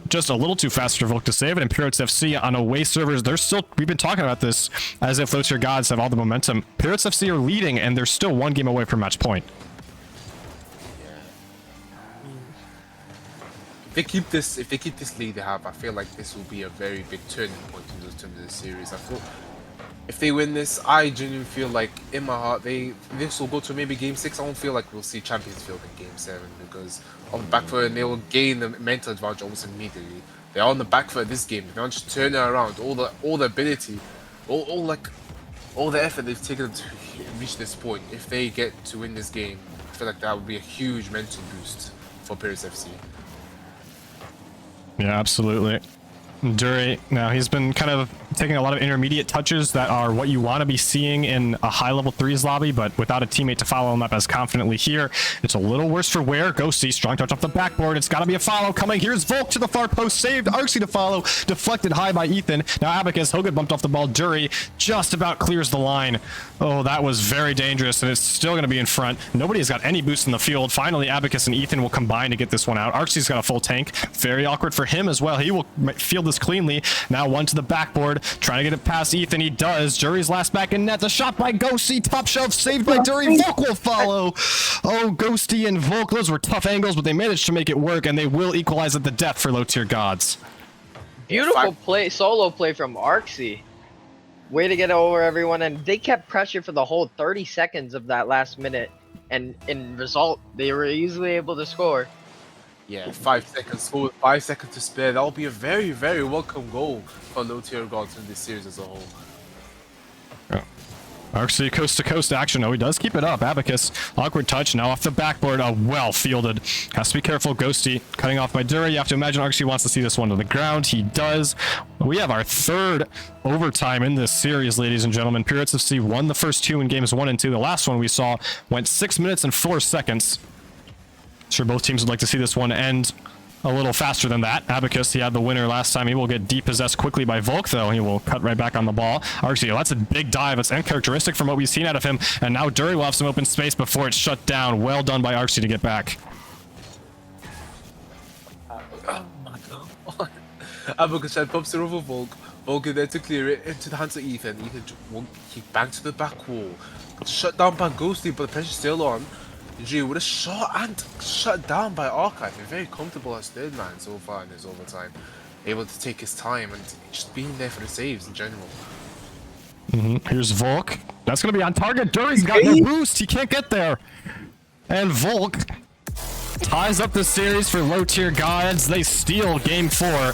Speaker 1: just a little too fast for Volk to save it. And Pyro FC on away servers, they're still, we've been talking about this as if Low-tier gods have all the momentum. Pyro FC are leading, and they're still 1 game away from match point.
Speaker 3: If they keep this lead they have, I feel like this will be a very big turning point in terms of the series. I feel if they win this, I genuinely feel like in my heart this will go to maybe game 6. I don't feel like we'll see Champions Field in game 7 because on the back foot and they will gain the mental advantage almost immediately. They're on the back foot this game. If they want to turn it around, all the ability, all the effort they've taken to reach this point. If they get to win this game, I feel like that would be a huge mental boost for Pyro FC.
Speaker 1: Yeah, absolutely. Dury, now he's been kind of taking a lot of intermediate touches that are what you want to be seeing in a high level 3s lobby, but without a teammate to follow him up as confidently here. It's a little worse for wear. Ghosty, strong touch off the backboard. It's got to be a follow coming. Here's Volk to the far post, saved. Arksy to follow, deflected high by Ethan. Now Abacus, he'll get bumped off the ball. Dury just about clears the line. Oh, that was very dangerous, and it's still going to be in front. Nobody has got any boost in the field. Finally, Abacus and Ethan will combine to get this one out. Arksy's got a full tank. Very awkward for him as well. He will field this cleanly. Now one to the backboard, trying to get it past Ethan. He does. Dury's last back in net. The shot by Ghosty. Top shelf saved by Dury. Volk will follow. Oh, Ghosty and Volk. Those were tough angles, but they managed to make it work, and they will equalize at the death for Low-tier gods.
Speaker 2: Beautiful play, solo play from Arksy. Way to get over everyone, and they kept pressure for the whole 30 seconds of that last minute, and in result, they were easily able to score.
Speaker 3: Yeah, 5 seconds score, 5 seconds to spare. That'll be a very, very welcome goal for Low-tier gods in this series as a whole.
Speaker 1: Yeah. Arxie coast to coast action. Oh, he does keep it up. Abacus, awkward touch. Now off the backboard. Oh, well fielded. Has to be careful. Ghosty cutting off by Dury. You have to imagine Arxie wants to see this one to the ground. He does. We have our third overtime in this series, ladies and gentlemen. Pirates FC won the first two in games 1 and 2. The last one we saw went 6 minutes and 4 seconds. Sure, both teams would like to see this one end a little faster than that. Abacus, he had the winner last time. He will get depossessed quickly by Volk, though. He will cut right back on the ball. Arxie, that's a big dive. It's uncharacteristic from what we've seen out of him. And now Dury will have some open space before it's shut down. Well done by Arxie to get back.
Speaker 3: Oh my god. Abacus had pops it over Volk. Volk in there to clear it into the hands of Ethan. Ethan won't keep back to the back wall. Shut down by Ghosty, but the pressure's still on. G with a shot and shut down by Archive. He's very comfortable as third man so far in his overtime. Able to take his time and just being there for the saves in general.
Speaker 1: Here's Volk. That's going to be on target. Dury's got no boost. He can't get there. And Volk ties up the series for low tier gods. They steal game 4.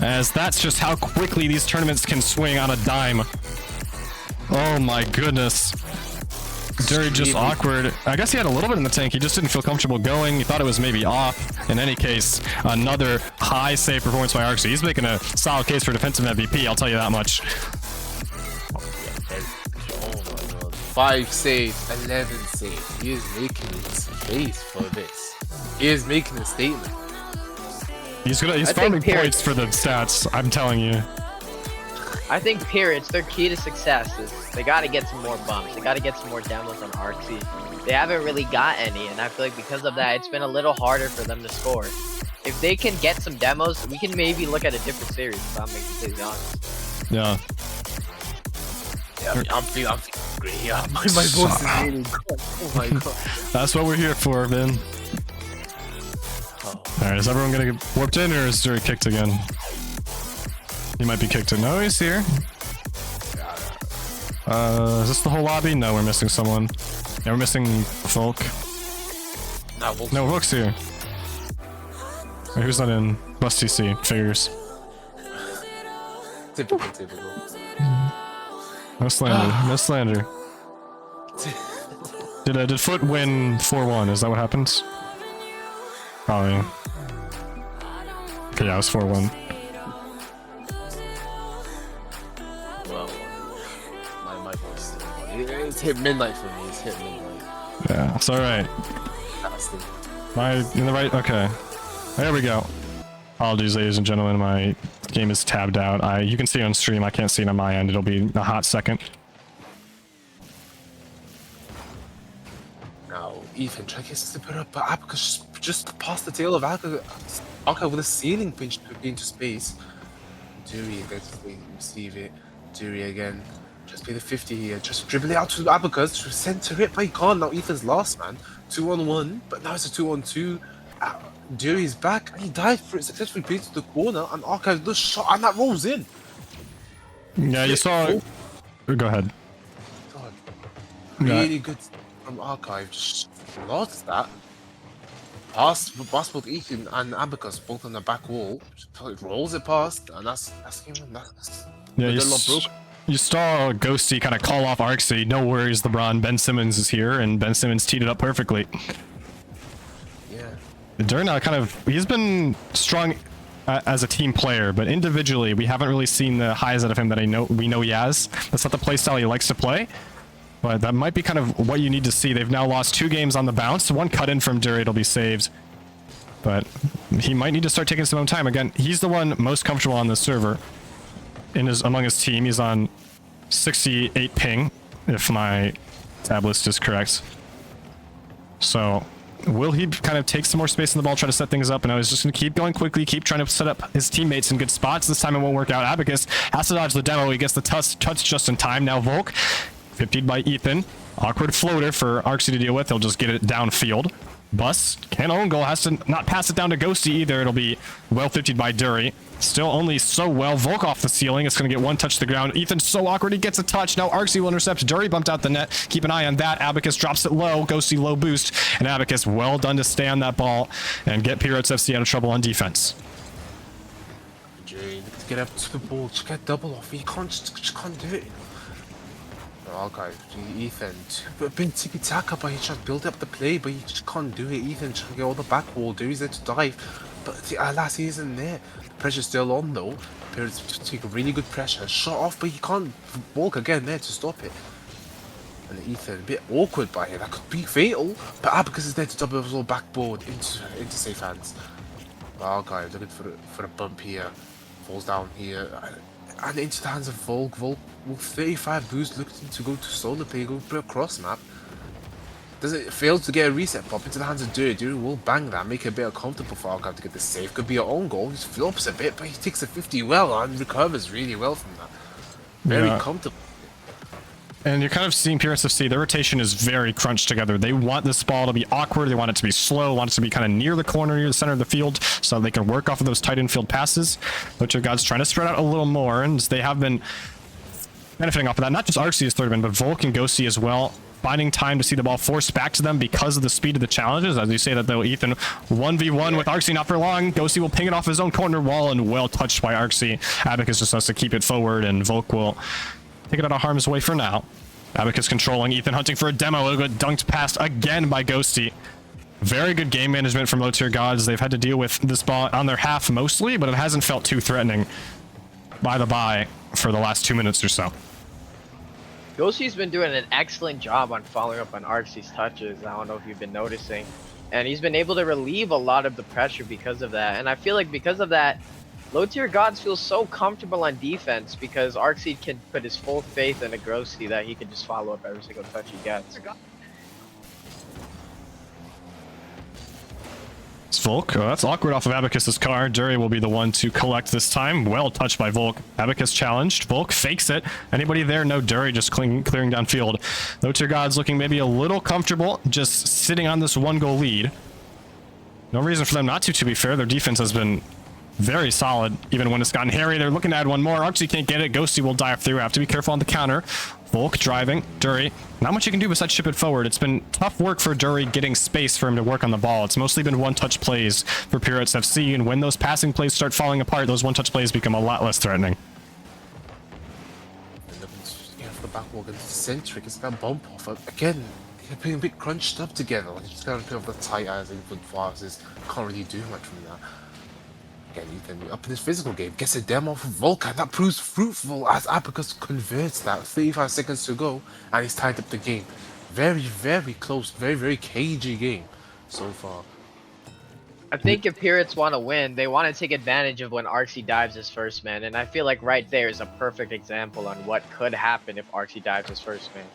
Speaker 1: As that's just how quickly these tournaments can swing on a dime. Oh my goodness. Dury just awkward. I guess he had a little bit in the tank. He just didn't feel comfortable going. He thought it was maybe off. In any case, another high save performance by Arxie. He's making a solid case for defensive MVP, I'll tell you that much.
Speaker 3: Oh my god. 5 saves, 11 saves. He is making his case for this. He is making a statement.
Speaker 1: He's farming points for the stats, I'm telling you.
Speaker 2: I think Pirates, their key to success is they got to get some more bumps. They got to get some more demos on Arxie. They haven't really got any, and I feel like because of that, it's been a little harder for them to score. If they can get some demos, we can maybe look at a different series, if I'm being completely honest.
Speaker 1: Yeah.
Speaker 3: Yeah, I'm feeling great. Yeah, my voice is really good. Oh my god.
Speaker 1: That's what we're here for, Ben. Alright, is everyone gonna get warped in, or is Dury kicked again? He might be kicked in. No, he's here. Is this the whole lobby? No, we're missing someone. Yeah, we're missing Volk. No, Volk's here. Wait, who's not in? Bus TC. Figures.
Speaker 3: Typical.
Speaker 1: No slander. No slander. Did Foot win 4-1? Is that what happens? Oh, yeah. Okay, yeah, it was 4-1.
Speaker 3: It's hit midnight for me. It's hit midnight.
Speaker 1: Yeah, it's alright. Am I in the right? Okay. There we go. Apologies, ladies and gentlemen. My game is tabbed out. You can see it on stream. I can't see it on my end. It'll be a hot second.
Speaker 3: Now, Ethan, try to put up, but Abacus just past the tail of Aka with a ceiling pinch into space. Dury gets to receive it. Dury again. Just play the 50 here. Just dribble it out to Abacus to center it, but he can't. Now Ethan's last man. 2-on-1, but now it's a 2-on-2. Dury's back, and he died for it. Successfully played to the corner, and Archive does shot, and that rolls in.
Speaker 1: Yeah, you saw it. Go ahead.
Speaker 3: God. Really good from Archive. Just lost that. Pass both Ethan and Abacus both on the back wall. Just rolls it past, and that's game.
Speaker 1: Yeah, you saw Ghosty kind of call off Arxie. No worries, LeBron. Ben Simmons is here, and Ben Simmons teed it up perfectly.
Speaker 3: Yeah.
Speaker 1: Durna he's been strong as a team player, but individually, we haven't really seen the highs out of him that we know he has. That's not the playstyle he likes to play, but that might be kind of what you need to see. They've now lost 2 games on the bounce. 1 cut in from Dury, it'll be saved. But he might need to start taking some own time. Again, he's the one most comfortable on this server. Among his team, he's on 68 ping, if my tab list is correct. So, will he kind of take some more space in the ball, try to set things up? And I was just going to keep going quickly, keep trying to set up his teammates in good spots. This time it won't work out. Abacus has to dodge the demo. He gets the touch just in time. Now Volk, 50'd by Ethan. Awkward floater for Arxie to deal with. He'll just get it downfield. Bus, can't own goal, has to not pass it down to Ghosty either. It'll be well 50'd by Dury. Still only so well. Volk off the ceiling. It's going to get 1 touch to the ground. Ethan's so awkward. He gets a touch. Now Arxie will intercept. Dury bumped out the net. Keep an eye on that. Abacus drops it low. Ghosty low boost. And Abacus well done to stay on that ball and get Pirates FC out of trouble on defense.
Speaker 3: Dury, get up to the ball. Just get double off. You just can't do it. Oh, guys, Ethan, a big tiki taka, but he's trying to build up the play, but he just can't do it. Ethan trying to get all the back wall, there he's there to dive, but alas, he isn't there. The pressure's still on though. Appears to take a really good pressure, shot off, but he can't walk again there to stop it. And Ethan, a bit awkward by here, that could be fatal, but Abacus is there to double his little backboard into safe hands. Oh, guys, looking for a bump here, falls down here. And into the hands of Volk. Volk with 35 boost looking to go to solo play, go for a cross map. Does it fail to get a reset pop into the hands of Dury? Dury will bang that, make it a bit uncomfortable for Archive to get the save. Could be an own goal. He flops a bit, but he takes a 50 well and recovers really well from that. Very comfortable.
Speaker 1: And you're kind of seeing PRSFC, their rotation is very crunched together. They want this ball to be awkward, they want it to be slow, want it to be kind of near the corner, near the center of the field, so they can work off of those tight infield passes. But your God's trying to spread out a little more, and they have been benefiting off of that. Not just Arceus third man, but Volk and Ghosty as well, finding time to see the ball forced back to them because of the speed of the challenges. As you say that though, Ethan 1v1 with Arcee, not for long. Ghosty will ping it off his own corner wall, and well touched by Arcee. Abacus just has to keep it forward, and Volk will take it out of harm's way for now. Abacus controlling, Ethan hunting for a demo. It'll get dunked past again by Ghosty. Very good game management from low tier gods. They've had to deal with this ball on their half mostly, but it hasn't felt too threatening by the bye for the last 2 minutes or so.
Speaker 2: Ghosty's been doing an excellent job on following up on Arcee's touches. I don't know if you've been noticing. And he's been able to relieve a lot of the pressure because of that. And I feel like because of that, low tier gods feel so comfortable on defense because Arcee can put his full faith in a Ghosty that he can just follow up every single touch he gets.
Speaker 1: It's Volk. Oh, that's awkward off of Abacus's car. Dury will be the one to collect this time. Well touched by Volk. Abacus challenged. Volk fakes it. Anybody there? No. Dury just clearing downfield. Low tier gods looking maybe a little comfortable, just sitting on this 1-goal lead. No reason for them not to be fair. Their defense has been very solid, even when it's gotten hairy. They're looking to add one more. Arcee can't get it. Ghosty will dive through. Have to be careful on the counter. Volk driving. Dury. Not much you can do besides ship it forward. It's been tough work for Dury getting space for him to work on the ball. It's mostly been one-touch plays for Pirates FC, and when those passing plays start falling apart, those one-touch plays become a lot less threatening.
Speaker 3: Yeah, for the back wall against Centric, it's that bump off. Again, they're being a bit crunched up together. Like, just got a bit of the tight as input passes. Can't really do much from that. Again, Ethan up in this physical game gets a demo from Volkan that proves fruitful as Abacus converts that. 35 seconds to go, and he's tied up the game. Very, very close, very, very cagey game so far.
Speaker 2: I think if Pirates want to win, they want to take advantage of when Arcee dives his first man, and I feel like right there is a perfect example on what could happen if Arcee dives his first man.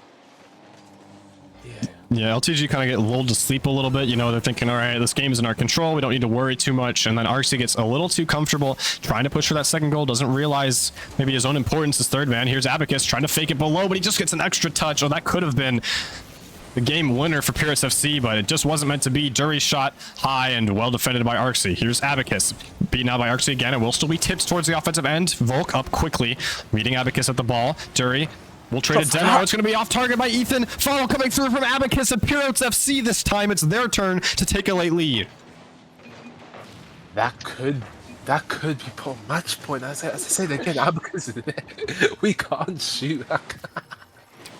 Speaker 1: Yeah, LTG kind of get lulled to sleep a little bit. You know, they're thinking, all right, this game is in our control. We don't need to worry too much. And then Arcee gets a little too comfortable trying to push for that second goal. Doesn't realize maybe his own importance as third man. Here's Abacus trying to fake it below, but he just gets an extra touch. Oh, that could have been the game winner for Pirates FC, but it just wasn't meant to be. Dury's shot high and well defended by Arcee. Here's Abacus, beaten out by Arcee again. It will still be tips towards the offensive end. Volk up quickly, reading Abacus at the ball. Dury will trade a demo. It's going to be off target by Ethan. Follow coming through from Abacus and Pirates FC. This time it's their turn to take a late lead.
Speaker 3: That could be put on match point. As I said again, Abacus is there. We can't shoot.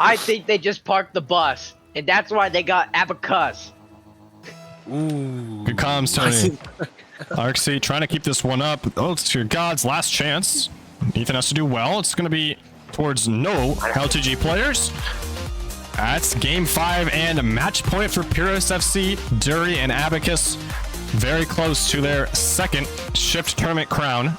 Speaker 2: I think they just parked the bus, and that's why they got Abacus.
Speaker 3: Ooh.
Speaker 1: Good comms, Tony. Arcee trying to keep this one up. Oh, it's your God's last chance. Ethan has to do well. It's going to be towards no LTG players. That's game 5 and a match point for Pyros FC. Dury and Abacus very close to their second Shift tournament crown.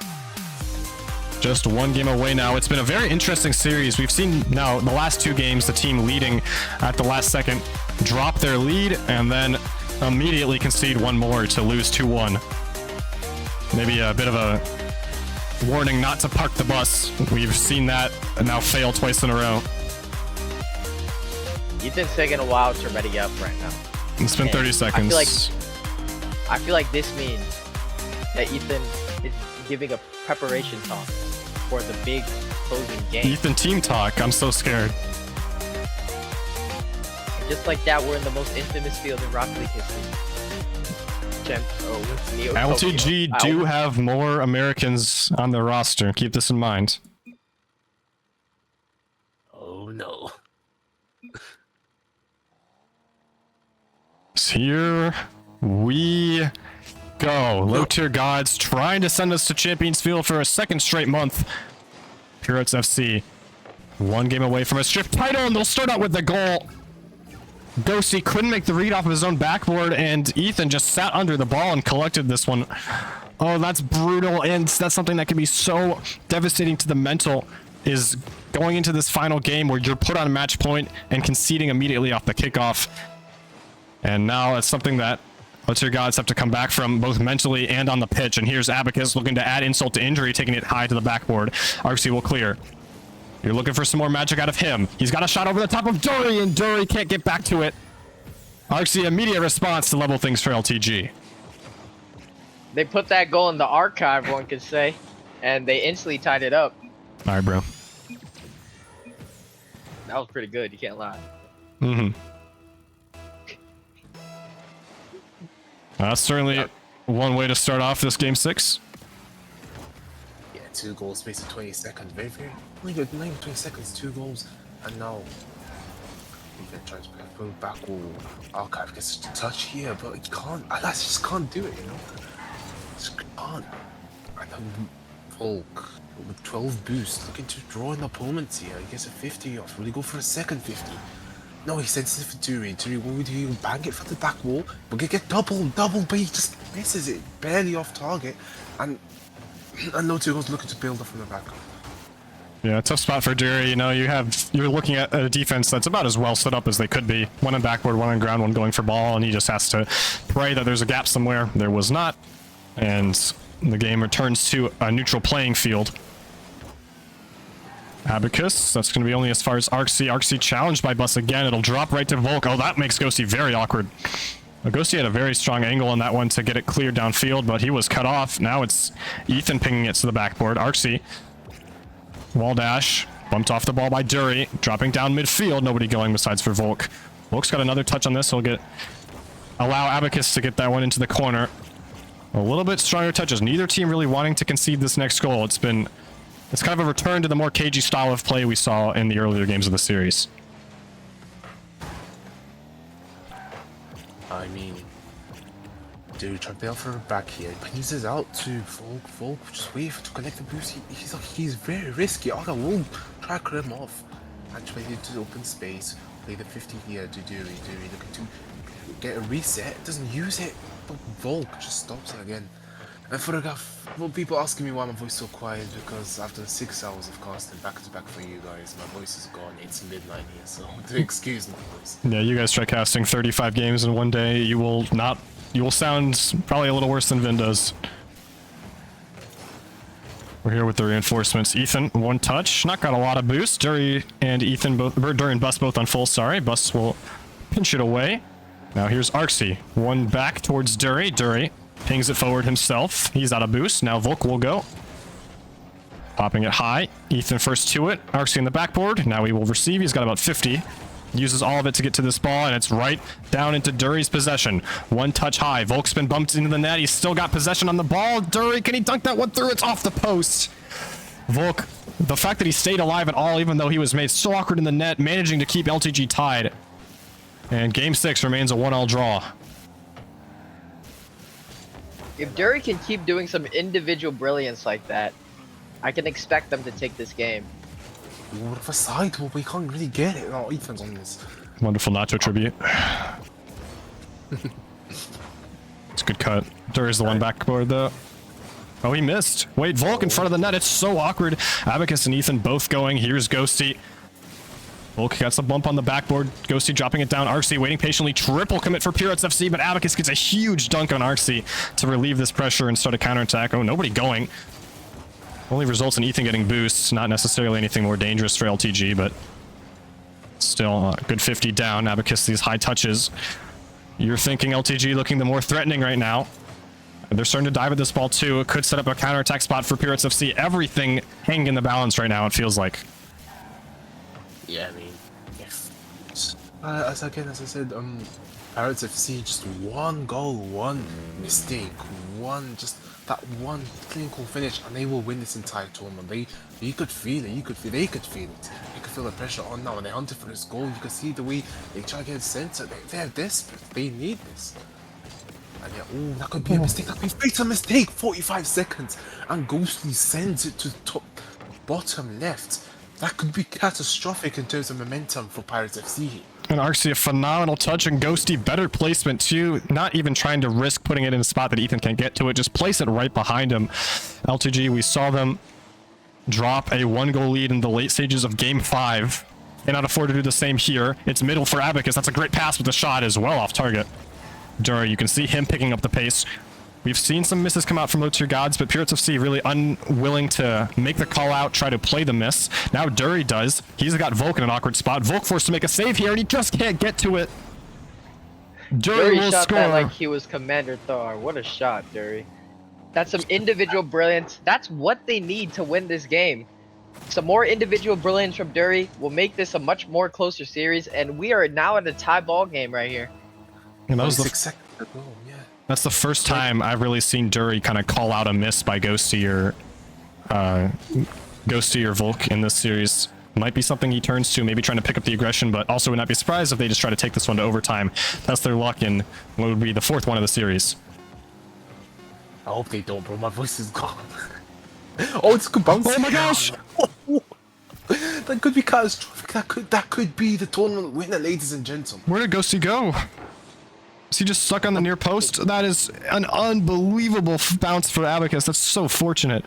Speaker 1: Just one game away now. It's been a very interesting series. We've seen now the last 2 games, the team leading at the last second drop their lead and then immediately concede one more to lose 2-1. Maybe a bit of a warning not to park the bus. We've seen that now fail twice in a row.
Speaker 2: Ethan's taking a while to ready up right now.
Speaker 1: It's been 30 seconds.
Speaker 2: I feel like this means that Ethan is giving a preparation talk for the big closing game.
Speaker 1: Ethan team talk. I'm so scared.
Speaker 2: And just like that, we're in the most infamous field in Rocket League history.
Speaker 1: LTG do have more Americans on their roster. Keep this in mind.
Speaker 3: Oh no.
Speaker 1: Here we go. Low tier gods trying to send us to Champions Field for a second straight month. Pirates FC, one game away from a strip title, and they'll start out with the goal. Ghosty couldn't make the read off of his own backboard, and Ethan just sat under the ball and collected this one. Oh, that's brutal, and that's something that can be so devastating to the mental, is going into this final game where you're put on match point and conceding immediately off the kickoff. And now it's something that let's your gods have to come back from both mentally and on the pitch. And here's Abacus looking to add insult to injury, taking it high to the backboard. RC will clear. You're looking for some more magic out of him. He's got a shot over the top of Dury, and Dury can't get back to it. RC immediate response to level things for LTG.
Speaker 2: They put that goal in the archive, one could say, and they instantly tied it up.
Speaker 1: All right, bro.
Speaker 2: That was pretty good, you can't lie.
Speaker 1: Mm-hmm. That's certainly one way to start off this game 6.
Speaker 3: Yeah, 2 goals, space of 20 seconds. Very, very. Only good, 9 20 seconds, 2 goals. And now, even tries to pull back wall. Archive gets a touch here, but he can't. Alas, just can't do it, you know? Just can't. And then Volk with 12 boosts, looking to draw an opponent here. He gets a 50 off. Will he go for a second 50? No, he sends it for Dury. Dury, what would he bang it for the back wall? We're gonna get double, but he just misses it, barely off target. And no 2 goals looking to build up from the back.
Speaker 1: Yeah, tough spot for Dury. You know, you're looking at a defense that's about as well set up as they could be. One on backboard, one on ground, one going for ball, and he just has to pray that there's a gap somewhere. There was not, and the game returns to a neutral playing field. Abacus, that's going to be only as far as Arxie. Arxie challenged by Bus again. It'll drop right to Volk. Oh, that makes Ghosty very awkward. Ghosty had a very strong angle on that one to get it cleared downfield, but he was cut off. Now it's Ethan pinging it to the backboard. Arxie, wall dash, bumped off the ball by Dury, dropping down midfield. Nobody going besides for Volk. Volk's got another touch on this. He'll allow Abacus to get that one into the corner. A little bit stronger touches. Neither team really wanting to concede this next goal. It's kind of a return to the more cagey style of play we saw in the earlier games of the series.
Speaker 3: I mean, dude, trying to bail for back here. Pins out to Volk. Volk, just wait for to connect the boost. He's very risky. Aga won't try to cut him off. And try to open space. Play the 50 here to Dury. Dury looking to get a reset. Doesn't use it. But Volk just stops it again. And for well, people asking me why my voice is so quiet, because after 6 hours of casting back to back for you guys, my voice is gone. It's midnight here, so excuse my voice.
Speaker 1: Yeah, you guys try casting 35 games in one day, you will sound probably a little worse than Vin does. We're here with the reinforcements. Ethan, one touch, not got a lot of boost. Dury and Ethan Dury and Bus both on full, sorry. Bus will pinch it away. Now here's Arxie, one back towards Dury. Dury pings it forward himself. He's out of boost. Now Volk will go. Popping it high. Ethan first to it. Arxie in the backboard. Now he will receive. He's got about 50. Uses all of it to get to this ball, and it's right down into Dury's possession. One touch high. Volk's been bumped into the net. He's still got possession on the ball. Dury, can he dunk that one through? It's off the post. Volk, the fact that he stayed alive at all, even though he was made so awkward in the net, managing to keep LTG tied. And game 6 remains a 1-1 draw.
Speaker 2: If Dury can keep doing some individual brilliance like that, I can expect them to take this game.
Speaker 3: What if a side? Well, we can't really get it. Oh, Ethan's on this.
Speaker 1: Wonderful Nacho tribute. It's a good cut. Dury's the one backboard though. Oh, he missed. Wait, Volk in front of the net. It's so awkward. Abacus and Ethan both going. Here's Ghosty. Volk gets a bump on the backboard. Ghosty dropping it down. Arxie waiting patiently. Triple commit for Pirates FC, but Abacus gets a huge dunk on Arxie to relieve this pressure and start a counterattack. Oh, nobody going. Only results in Ethan getting boosts. Not necessarily anything more dangerous for LTG, but still a good 50 down. Abacus, these high touches. You're thinking LTG looking the more threatening right now. They're starting to dive at this ball too. It could set up a counterattack spot for Pirates FC. Everything hanging in the balance right now, it feels like.
Speaker 3: Yeah, I mean, if as I said, Pirates FC, just one goal, one mistake, that one clinical finish, and they will win this entire tournament. They could feel it. They could feel it. They could can feel the pressure on now, and they hunted for this goal. You can see the way they try to get center. They're desperate. They need this. And yeah, oh, that could be a mistake. That could be a mistake. 45 seconds, and Ghostly sends it to top, bottom left. That could be catastrophic in terms of momentum for Pirates FC.
Speaker 1: And Arxie, a phenomenal touch, and Ghosty, better placement too. Not even trying to risk putting it in a spot that Ethan can't get to it. Just place it right behind him. LTG, we saw them drop a 1-goal lead in the late stages of Game 5. Cannot afford to do the same here. It's middle for Abacus. That's a great pass, but the shot is well off target. Dury, you can see him picking up the pace. We've seen some misses come out from low-tier gods, but Pirates FC really unwilling to make the call out, try to play the miss. Now Dury does. He's got Volk in an awkward spot. Volk forced to make a save here, and he just can't get to it. Dury will
Speaker 2: shot
Speaker 1: score.
Speaker 2: that like he was Commander Thor. What a shot, Dury. That's some individual brilliance. That's what they need to win this game. Some more individual brilliance from Dury will make this a much more closer series, and we are now at a tie ball game right here.
Speaker 1: And that was
Speaker 3: 6 seconds ago, yeah.
Speaker 1: That's the first time I've really seen Dury kind of call out a miss by Ghosty or Volk in this series. Might be something he turns to, maybe trying to pick up the aggression, but also would not be surprised if they just try to take this one to overtime. That's their luck in what would be the 4th one of the series.
Speaker 3: I hope they don't, bro. My voice is gone. Oh, it's good bounce.
Speaker 1: Oh my gosh!
Speaker 3: That could be catastrophic. That could be the tournament winner, ladies and gentlemen.
Speaker 1: Where did Ghosty go? Is he just stuck on the near post? That is an unbelievable bounce for Abacus. That's so fortunate.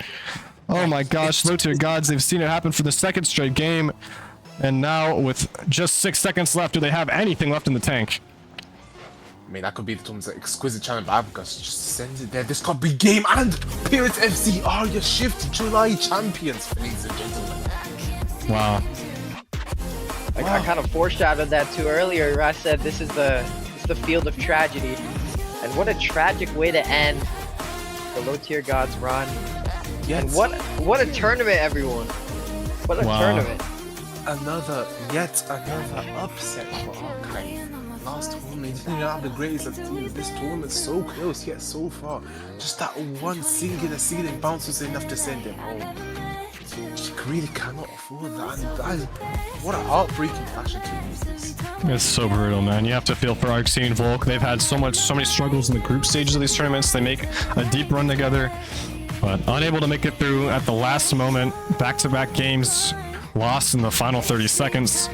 Speaker 1: Oh my gosh, low tier gods, they've seen it happen for the 2nd straight game. And now with just 6 seconds left, do they have anything left in the tank?
Speaker 3: I mean, that could be the tournament's exquisite challenge, but Abacus just sends it there. This could be game, and Pirates FC are your ShiftRLE champions, ladies and gentlemen.
Speaker 1: Wow.
Speaker 2: I kind of foreshadowed that too earlier. I said this is the field of tragedy, and what a tragic way to end the low tier gods run.
Speaker 3: Yes.
Speaker 2: And what a tournament, everyone! What a tournament!
Speaker 3: Yet another upset for Archive. Last tournament, didn't even have the greatest of teams. This tournament's so close yet so far. Just that one singular ceiling bounce was enough to send him home. She really cannot afford that. And that is, what a heartbreaking fashion to lose this.
Speaker 1: It's so brutal, man. You have to feel for Arxie and Volk. They've had so many struggles in the group stages of these tournaments. They make a deep run together, but unable to make it through at the last moment. Back-to-back games lost in the final 30 seconds.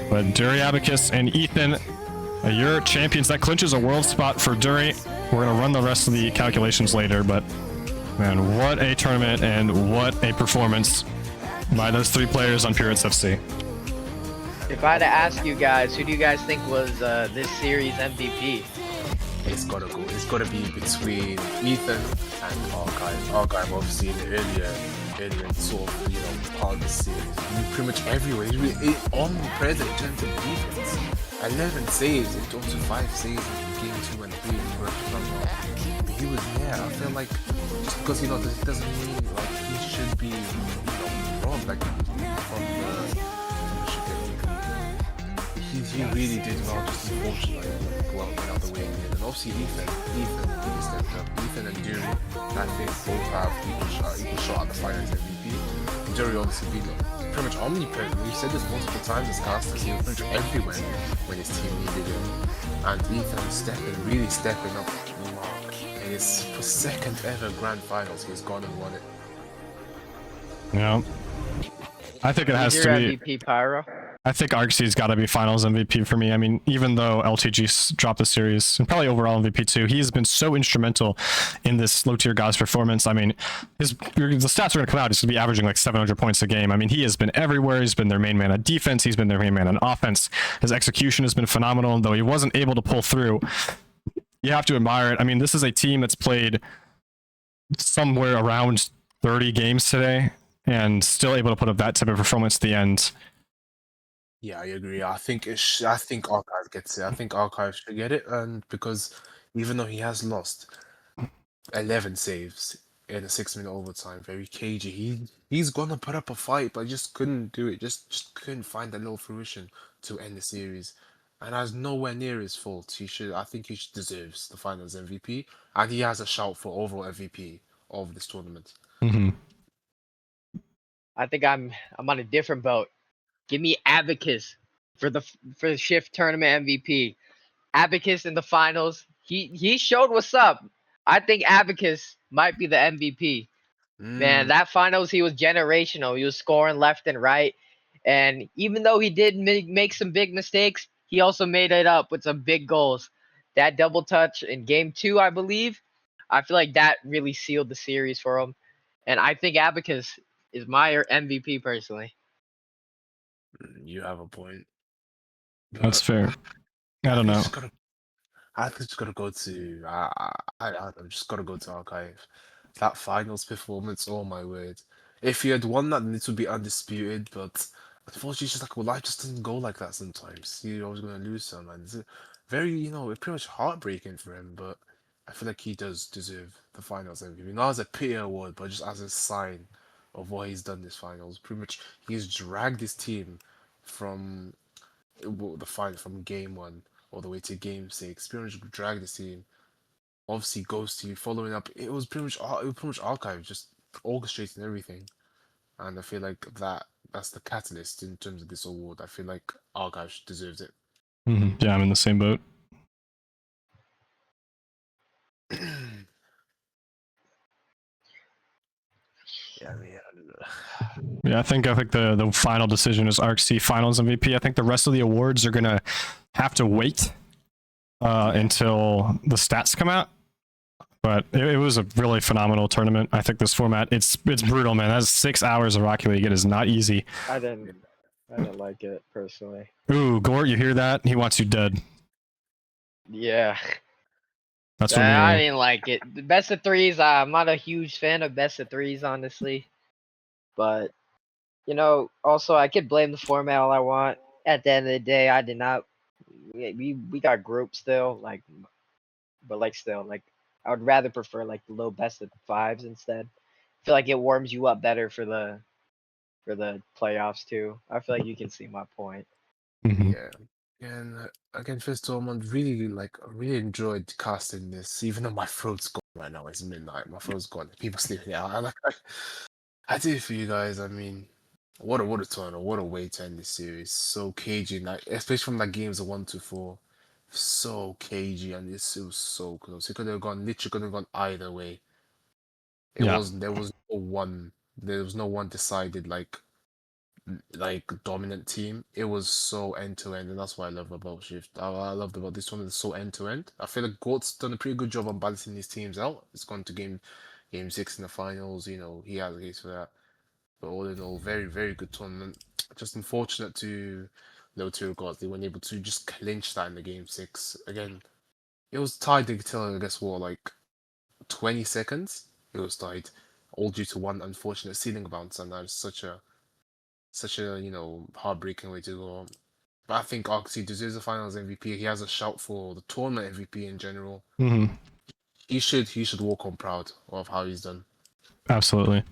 Speaker 1: But Dury, Abacus, and Ethan, your champions. That clinches a world spot for Dury. We're going to run the rest of the calculations later, but man, what a tournament and what a performance by those 3 players on Pirates FC.
Speaker 2: If I had to ask you guys, who do you guys think was this series MVP?
Speaker 3: It's gotta go. It's gotta be between Ethan and Archive. Archive, obviously, in the earlier sort of, part of the series. Pretty much everywhere. He's really omnipresent in terms of defense. 11 saves into up to 5 saves in game 2 and 3 for a But he was there. I feel like just because this doesn't mean like he should be wrong like from the he really did well, just unfortunately go out the way. And obviously Ethan really stepped up. Ethan and Dury, I think both have equal shot at the finals MVP. And Dury obviously beat pretty much omnipresent. We've said this multiple times as casters. He was pretty much everywhere when his team needed him. And Ethan really stepping up to mark. And his 2nd ever grand finals, he's gone and won it.
Speaker 1: Yeah. I think it has to be
Speaker 2: MVP, Pyro.
Speaker 1: I think Arxie's got to be finals MVP for me. I mean, even though LTG dropped the series, and probably overall MVP too, he has been so instrumental in this low tier gods performance. I mean, the stats are going to come out. He's going to be averaging like 700 points a game. I mean, he has been everywhere. He's been their main man on defense. He's been their main man on offense. His execution has been phenomenal, and though he wasn't able to pull through, you have to admire it. I mean, this is a team that's played somewhere around 30 games today and still able to put up that type of performance at the end.
Speaker 3: Yeah, I agree. I think Archive gets it. I think Archive should get it, and because even though he has lost 11 saves in a 6-minute overtime, very cagey, he's gonna put up a fight, but just couldn't do it. Just couldn't find that little fruition to end the series, and that's nowhere near his fault. I think he deserves the finals MVP, and he has a shout for overall MVP of this tournament.
Speaker 1: Mm-hmm.
Speaker 2: I think I'm on a different boat. Give me Abacus for the Shift Tournament MVP. Abacus in the finals. He showed what's up. I think Abacus might be the MVP. Man, that finals he was generational. He was scoring left and right, and even though he did make some big mistakes, he also made it up with some big goals. That double touch in game 2, I believe, I feel like that really sealed the series for him, and I think Abacus is my MVP personally.
Speaker 3: You have a point.
Speaker 1: That's fair. I don't know.
Speaker 3: I think just gotta go to. I'm just gotta go to archive. That finals performance, oh my word! If he had won that, then it would be undisputed. But unfortunately, it's just like, well, life just doesn't go like that sometimes. You're always gonna lose some, and it's very, it's pretty much heartbreaking for him. But I feel like he does deserve the finals MVP. Not as a pity award, but just as a sign of what he's done this finals. Pretty much, he's dragged his team from the final from game 1 all the way to game 6. Pretty much dragged the team. Obviously, Ghosty following up. It was pretty much archive, just orchestrating everything. And I feel like that's the catalyst in terms of this award. I feel like archive deserves it.
Speaker 1: Yeah, I'm in the same boat.
Speaker 3: Yeah, I mean,
Speaker 1: Yeah, I think the final decision is ArcC Finals MVP. I think the rest of the awards are gonna have to wait until the stats come out. But it was a really phenomenal tournament. I think this format, it's brutal, man. That's 6 hours of Rocket League. It is not easy.
Speaker 2: I didn't like it personally.
Speaker 1: Ooh, Gort, you hear that? He wants you dead.
Speaker 2: Yeah.
Speaker 1: That's what
Speaker 2: I
Speaker 1: me.
Speaker 2: didn't like it. The best of threes, I'm not a huge fan of best of threes, honestly. But, also I could blame the format all I want. At the end of the day, I did not. We got groups still, but still, I would rather prefer the low best of 5s instead. I feel like it warms you up better for the playoffs too. I feel like you can see my point.
Speaker 3: Yeah. And again, first of all, I really enjoyed casting this, even though my throat's gone right now. It's midnight. My throat's gone. People sleeping. Yeah, I did it for you guys. I mean, what a tournament. What a way to end this series. So cagey, especially from games of 1 to 4. So cagey, and it was so close. It could have literally could have gone either way.
Speaker 1: Yeah.
Speaker 3: There was no one decided dominant team. It was so end to end, and that's what I love about Shift. I loved about this one. It's so end to end. I feel like Goat's done a pretty good job on balancing these teams out. It's gone to game 6 in the finals. He has a case for that. But all in all, very very good tournament. Just unfortunate to low tier gods. They weren't able to just clinch that in the game 6 again. It was tied until I guess what 20 seconds. It was tied, all due to one unfortunate ceiling bounce, and that was such a heartbreaking way to go. But I think ArcC deserves the finals MVP. He has a shout for the tournament MVP in general. He should walk on proud of how he's done.
Speaker 1: Absolutely.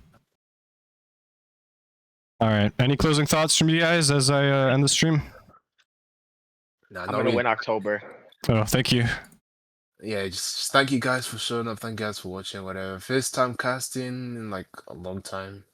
Speaker 1: All right. Any closing thoughts from you guys as I end the stream?
Speaker 3: Nah,
Speaker 2: I'm gonna win October.
Speaker 1: Oh, thank you.
Speaker 3: Yeah, just thank you guys for showing up. Thank you guys for watching. Whatever. First time casting in a long time.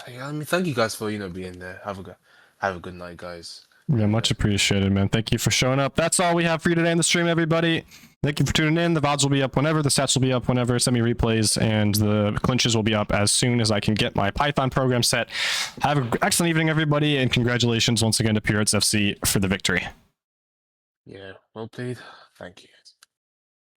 Speaker 3: I mean, thank you guys for being there. Have a good night, guys.
Speaker 1: Yeah, much appreciated, man. Thank you for showing up. That's all we have for you today in the stream, everybody. Thank you for tuning in. The VODs will be up whenever, the stats will be up whenever, semi replays, and the clinches will be up as soon as I can get my Python program set. Have an excellent evening, everybody, and congratulations once again to Pirates FC for the victory.
Speaker 3: Yeah, well played. Thank you.